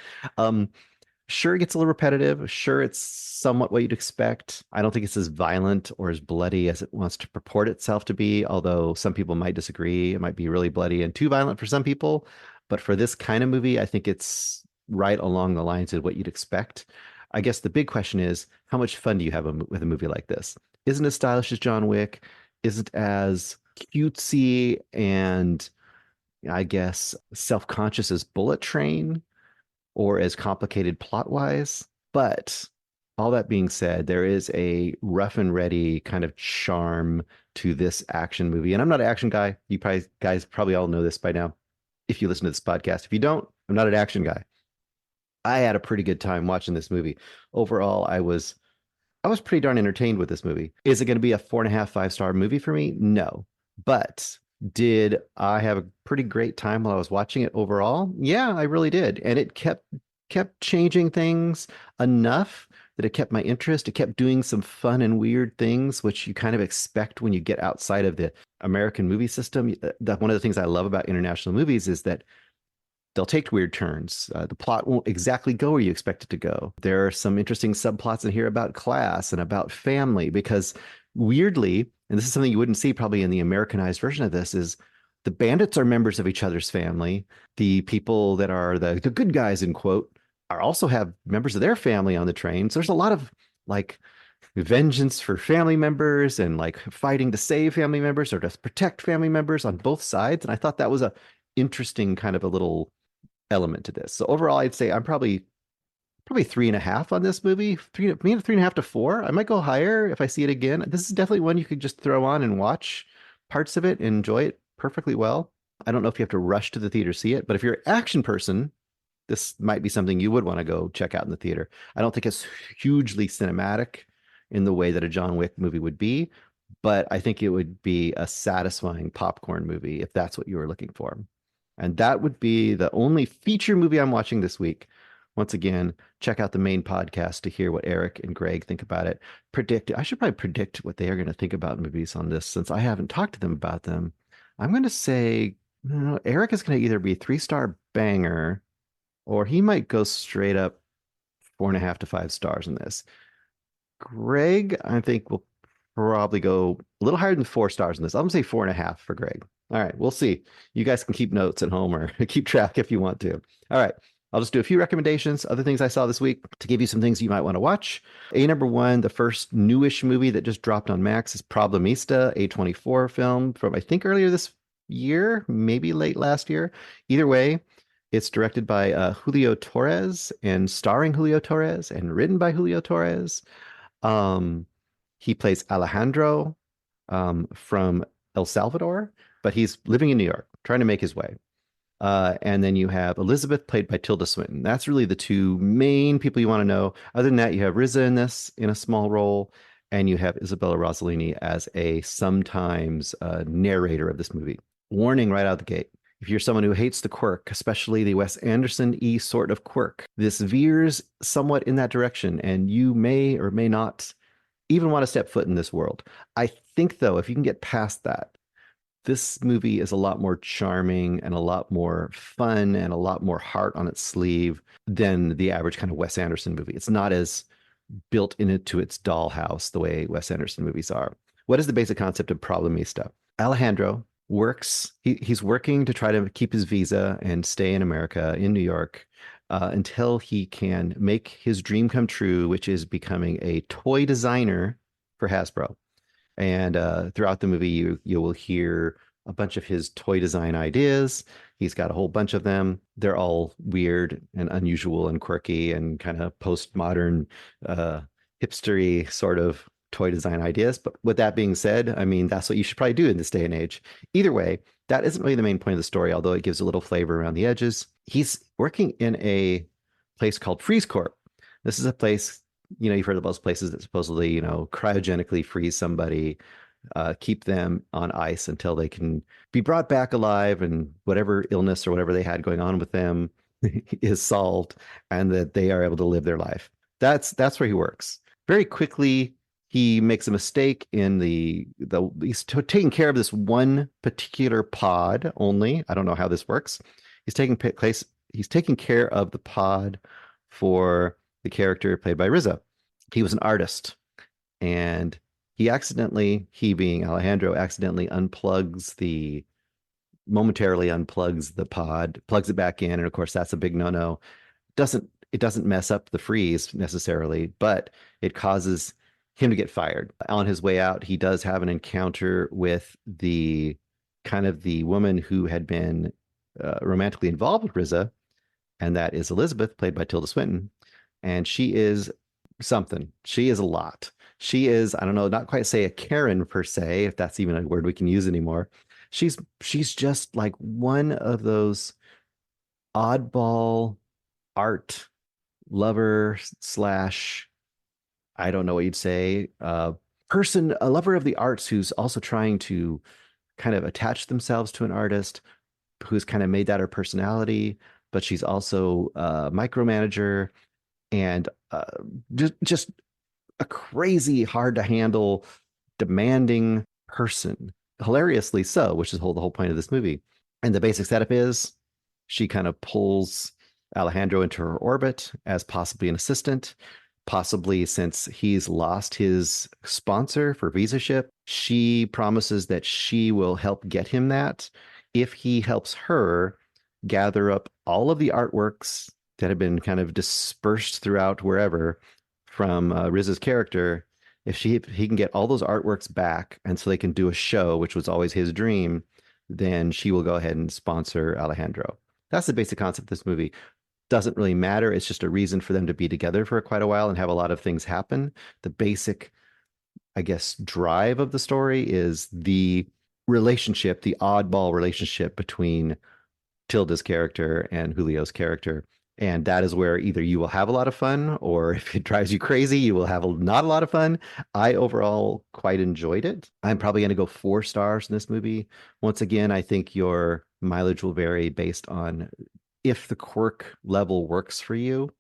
Sure, it gets a little repetitive. Sure, it's somewhat what you'd expect. I don't think it's as violent or as bloody as it wants to purport itself to be, although some people might disagree. It might be really bloody and too violent for some people. But for this kind of movie, I think it's right along the lines of what you'd expect. I guess the big question is, how much fun do you have with a movie like this? Isn't as stylish as John Wick? Isn't as cutesy and, I guess, self-conscious as Bullet Train? Or as complicated plot-wise, but all that being said, there is a rough and ready kind of charm to this action movie. And I'm not an action guy. You guys probably all know this by now if you listen to this podcast. If you don't, I'm not an action guy. I had a pretty good time watching this movie. Overall, I was pretty darn entertained with this movie. Is it going to be a 4.5, 5-star movie for me? No. But did I have a pretty great time while I was watching it overall? Yeah, I really did. And it kept changing things enough that it kept my interest. It kept doing some fun and weird things, which you kind of expect when you get outside of the American movie system. One of the things I love about international movies is that they'll take weird turns. The plot won't exactly go where you expect it to go. There are some interesting subplots in here about class and about family, because weirdly, and this is something you wouldn't see probably in the Americanized version of this, is the bandits are members of each other's family. The people that are the good guys, in quote, are also have members of their family on the train. So there's a lot of like vengeance for family members and like fighting to save family members or to protect family members on both sides. And I thought that was a interesting kind of a little element to this. So overall, I'd say I'm probably 3.5 on this movie. 3.5 to 4. I might go higher if I see it again. This is definitely one you could just throw on and watch parts of it and enjoy it perfectly well. I don't know if you have to rush to the theater to see it, but if you're an action person, this might be something you would want to go check out in the theater. I don't think it's hugely cinematic in the way that a John Wick movie would be, but I think it would be a satisfying popcorn movie if that's what you were looking for. And that would be the only feature movie I'm watching this week. Once again, check out the main podcast to hear what Eric and Greg think about it. I should probably predict what they are going to think about movies on this, since I haven't talked to them about them. I'm going to say, Eric is going to either be 3-star banger, or he might go straight up 4.5 to 5 stars in this. Greg, I think, will probably go a little higher than 4 stars in this. I'm going to say 4.5 for Greg. All right, we'll see. You guys can keep notes at home or keep track if you want to. All right, I'll just do a few recommendations, other things I saw this week to give you some things you might want to watch. Number 1, the first newish movie that just dropped on Max is Problemista, a 24 film from, I think, earlier this year, maybe late last year. Either way, it's directed by Julio Torres and starring Julio Torres and written by Julio Torres. He plays Alejandro from El Salvador, but he's living in New York, trying to make his way. And then you have Elizabeth, played by Tilda Swinton. That's really the two main people you want to know. Other than that, you have Riza in this in a small role, and you have Isabella Rossellini as a sometimes narrator of this movie. Warning right out the gate. If you're someone who hates the quirk, especially the Wes Anderson-y sort of quirk, this veers somewhat in that direction, and you may or may not even want to step foot in this world. I think, though, if you can get past that, this movie is a lot more charming and a lot more fun and a lot more heart on its sleeve than the average kind of Wes Anderson movie. It's not as built into its dollhouse the way Wes Anderson movies are. What is the basic concept of Problemista? Alejandro works, he's working to try to keep his visa and stay in America, in New York, until he can make his dream come true, which is becoming a toy designer for Hasbro. And throughout the movie, you will hear a bunch of his toy design ideas. He's got a whole bunch of them. They're all weird and unusual and quirky and kind of postmodern, hipstery sort of toy design ideas. But with that being said, I mean, that's what you should probably do in this day and age. Either way, that isn't really the main point of the story, although it gives a little flavor around the edges. He's working in a place called Freeze Corp. This is a place, you've heard of those places that supposedly, cryogenically freeze somebody, keep them on ice until they can be brought back alive and whatever illness or whatever they had going on with them is solved and that they are able to live their life. That's where he works. Very quickly, he makes a mistake in he's taking care of this one particular pod only. I don't know how this works. He's taking care of the pod for the character played by Riza. He was an artist, and he being Alejandro, accidentally momentarily unplugs the pod, plugs it back in, and of course that's a big no-no. It doesn't mess up the freeze necessarily, but it causes him to get fired. On his way out, he does have an encounter with the woman who had been romantically involved with Riza, and that is Elizabeth, played by Tilda Swinton. And she is something. She is a lot. She is, I don't know, not quite say a Karen per se, if that's even a word we can use anymore. She's just like one of those oddball art lover slash, I don't know what you'd say, person, a lover of the arts who's also trying to kind of attach themselves to an artist, who's kind of made that her personality, but she's also a micromanager and just a crazy, hard to handle, demanding person. Hilariously so, which is the whole point of this movie. And the basic setup is she kind of pulls Alejandro into her orbit as possibly an assistant. Possibly since he's lost his sponsor for visa ship, she promises that she will help get him that if he helps her gather up all of the artworks that have been kind of dispersed throughout wherever from Riz's character. If he can get all those artworks back, and so they can do a show, which was always his dream, then she will go ahead and sponsor Alejandro. That's the basic concept of this movie. Doesn't really matter. It's just a reason for them to be together for quite a while and have a lot of things happen. The basic, I guess, drive of the story is the relationship, the oddball relationship between Tilda's character and Julio's character. And that is where either you will have a lot of fun, or if it drives you crazy, you will have not a lot of fun. I overall quite enjoyed it. I'm probably going to go 4 stars in this movie. Once again, I think your mileage will vary based on if the quirk level works for you.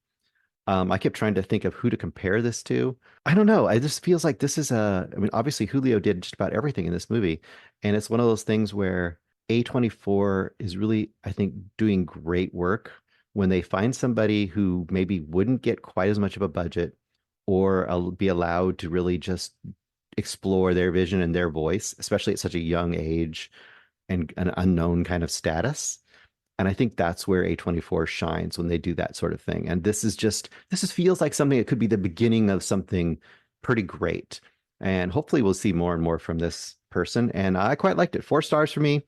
I kept trying to think of who to compare this to. I don't know. It just feels like this is I mean, obviously Julio did just about everything in this movie. And it's one of those things where A24 is really, I think, doing great work when they find somebody who maybe wouldn't get quite as much of a budget or be allowed to really just explore their vision and their voice, especially at such a young age and an unknown kind of status. And I think that's where A24 shines when they do that sort of thing. And this feels like something that could be the beginning of something pretty great. And hopefully we'll see more and more from this person. And I quite liked it. 4 stars for me.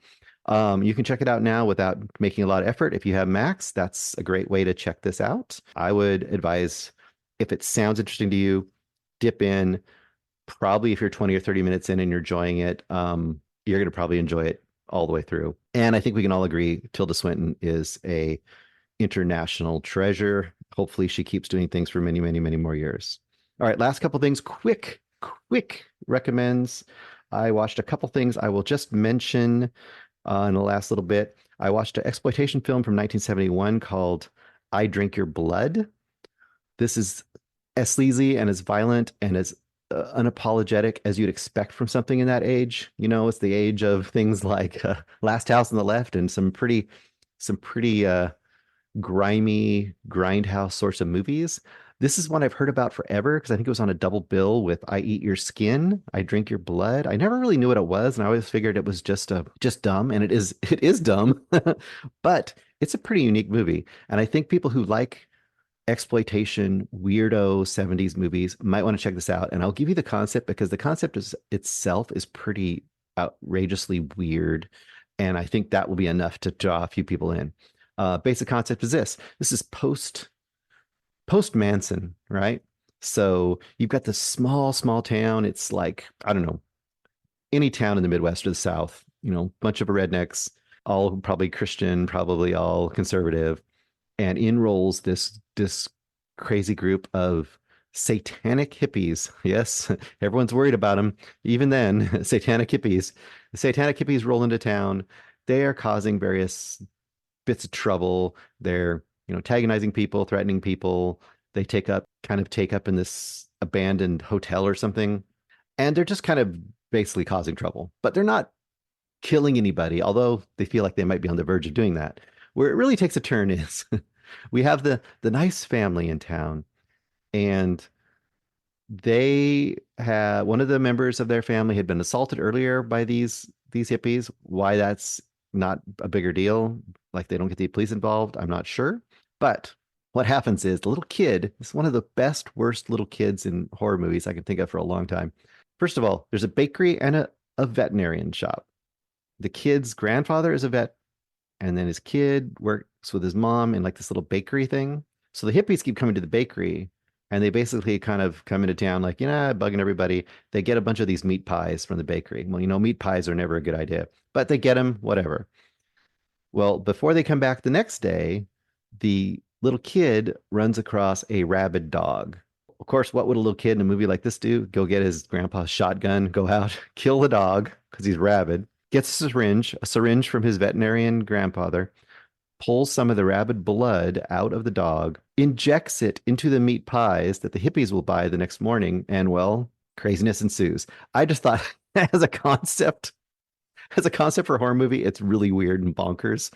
You can check it out now without making a lot of effort. If you have Max, that's a great way to check this out. I would advise, if it sounds interesting to you, dip in. Probably if you're 20 or 30 minutes in and you're enjoying it, you're going to probably enjoy it all the way through. And I think we can all agree Tilda Swinton is a international treasure. Hopefully she keeps doing things for many, many, many more years. All right, last couple things. Quick recommends. I watched a couple things I will just mention in the last little bit. I watched an exploitation film from 1971 called I Drink Your Blood. This is as sleazy and as violent and as unapologetic as you'd expect from something in that age. You know, it's the age of things like Last House on the Left and some pretty grimy grindhouse sorts of movies. This is one I've heard about forever because I think it was on a double bill with I Eat Your Skin, I Drink Your Blood. I never really knew what it was, and I always figured it was just dumb, and it is dumb, but it's a pretty unique movie. And I think people who like exploitation weirdo 70s movies might want to check this out. And I'll give you the concept because the concept itself is pretty outrageously weird, and I think that will be enough to draw a few people in. Basic concept is this is post Manson, right? So you've got this small town. It's like, I don't know, any town in the Midwest or the South, you know, bunch of rednecks, all probably Christian, probably all conservative, and in rolls this crazy group of satanic hippies. Yes, everyone's worried about them. Even then, satanic hippies. The satanic hippies roll into town. They are causing various bits of trouble. They're, antagonizing people, threatening people. They take up in this abandoned hotel or something. And they're just kind of basically causing trouble. But they're not killing anybody, although they feel like they might be on the verge of doing that. Where it really takes a turn is we have the nice family in town, and they have one of the members of their family had been assaulted earlier by these hippies. Why that's not a bigger deal, like they don't get the police involved, I'm not sure. But what happens is the little kid is one of the worst little kids in horror movies I can think of for a long time. First of all, there's a bakery and a veterinarian shop. The kid's grandfather is a vet, and then his kid works with his mom in like this little bakery thing. So the hippies keep coming to the bakery, And they basically kind of come into town like, bugging everybody. They get a bunch of these meat pies from the bakery. Well, meat pies are never a good idea, but they get them, whatever. Well, before they come back the next day, the little kid runs across a rabid dog. Of course, what would a little kid in a movie like this do? Go get his grandpa's shotgun, go out, kill the dog because he's rabid, gets a syringe from his veterinarian grandfather, pulls some of the rabid blood out of the dog, injects it into the meat pies that the hippies will buy the next morning, and well, craziness ensues. I just thought as a concept, for a horror movie, it's really weird and bonkers.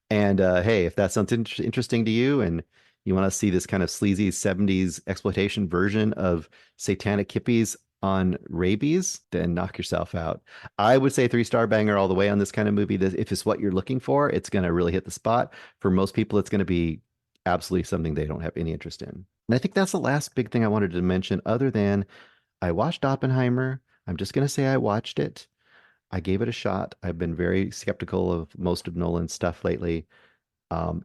And hey, if that's something interesting to you and you want to see this kind of sleazy 70s exploitation version of satanic hippies on rabies, then knock yourself out. I would say 3-star banger all the way on this kind of movie. If it's what you're looking for, it's going to really hit the spot. For most people, it's going to be absolutely something they don't have any interest in. And I think that's the last big thing I wanted to mention, other than I watched Oppenheimer. I'm just going to say I watched it. I gave it a shot. I've been very skeptical of most of Nolan's stuff lately.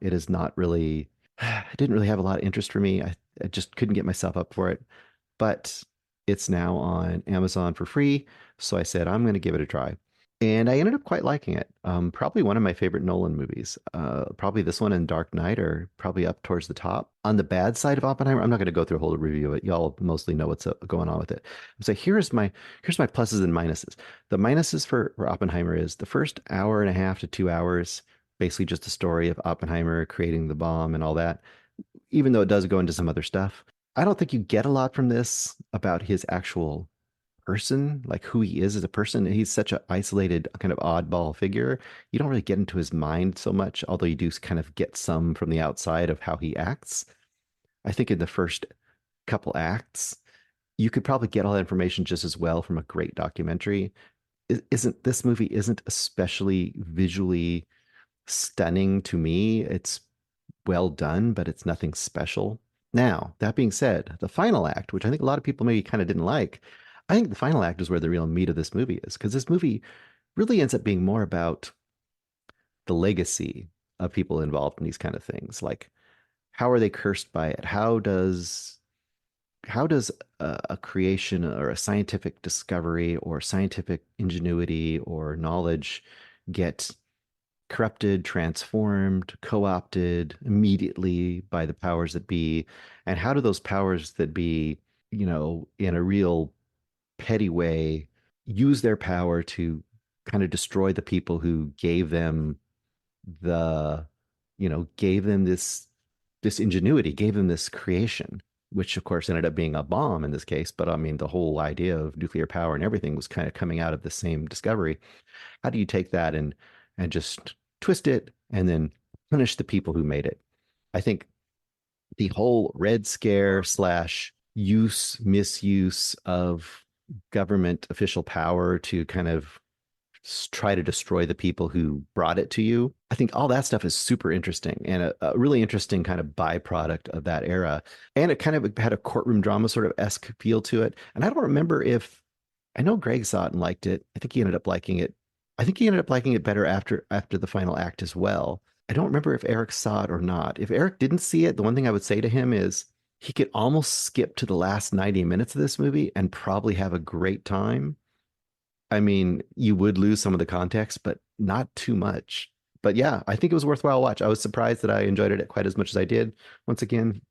It is not really, it didn't really have a lot of interest for me. I just couldn't get myself up for it. But it's now on Amazon for free. So I said, I'm going to give it a try. And I ended up quite liking it. Probably one of my favorite Nolan movies. Probably this one and Dark Knight are probably up towards the top. On the bad side of Oppenheimer, I'm not going to go through a whole review of it. Y'all mostly know what's going on with it. So here's my pluses and minuses. The minuses for Oppenheimer is the first hour and a half to 2 hours, basically just the story of Oppenheimer creating the bomb and all that, even though it does go into some other stuff. I don't think you get a lot from this about his actual person, like who he is as a person. He's such an isolated, kind of oddball figure. You don't really get into his mind so much, although you do kind of get some from the outside of how he acts. I think in the first couple acts, you could probably get all that information just as well from a great documentary. This movie isn't especially visually stunning to me. It's well done, but it's nothing special. Now, that being said, the final act, which I think a lot of people maybe kind of didn't like, I think the final act is where the real meat of this movie is, because this movie really ends up being more about the legacy of people involved in these kind of things. Like, how are they cursed by it? How does a creation or a scientific discovery or scientific ingenuity or knowledge get corrupted, transformed, co-opted immediately by the powers that be? And how do those powers that be, in a real petty way, use their power to kind of destroy the people who gave them this ingenuity, gave them this creation, which of course ended up being a bomb in this case. But I mean, the whole idea of nuclear power and everything was kind of coming out of the same discovery. How do you take that and just twist it and then punish the people who made it? I think the whole Red Scare / misuse of government official power to kind of try to destroy the people who brought it to you, I think all that stuff is super interesting and a really interesting kind of byproduct of that era. And it kind of had a courtroom drama sort of esque feel to it. And I don't remember I know Greg saw it and liked it. I think he ended up liking it. I think he ended up liking it better after the final act as well. I don't remember if Eric saw it or not. If Eric didn't see it, the one thing I would say to him is he could almost skip to the last 90 minutes of this movie and probably have a great time. I mean, you would lose some of the context, but not too much. But yeah, I think it was worthwhile watch. I was surprised that I enjoyed it quite as much as I did. Once again,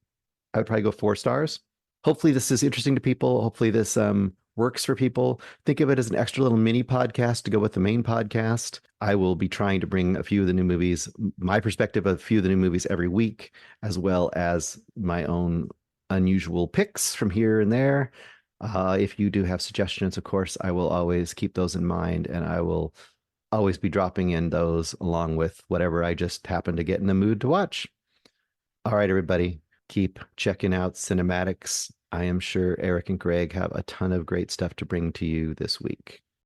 I would probably go 4 stars. Hopefully this is interesting to people. Hopefully this works for people. Think of it as an extra little mini podcast to go with the main podcast. I will be trying to bring a few of the new movies, my perspective of a few of the new movies every week, as well as my own unusual picks from here and there. If you do have suggestions, of course, I will always keep those in mind, and I will always be dropping in those along with whatever I just happen to get in the mood to watch. All right, everybody, keep checking out CinemAddicts. I am sure Eric and Greg have a ton of great stuff to bring to you this week.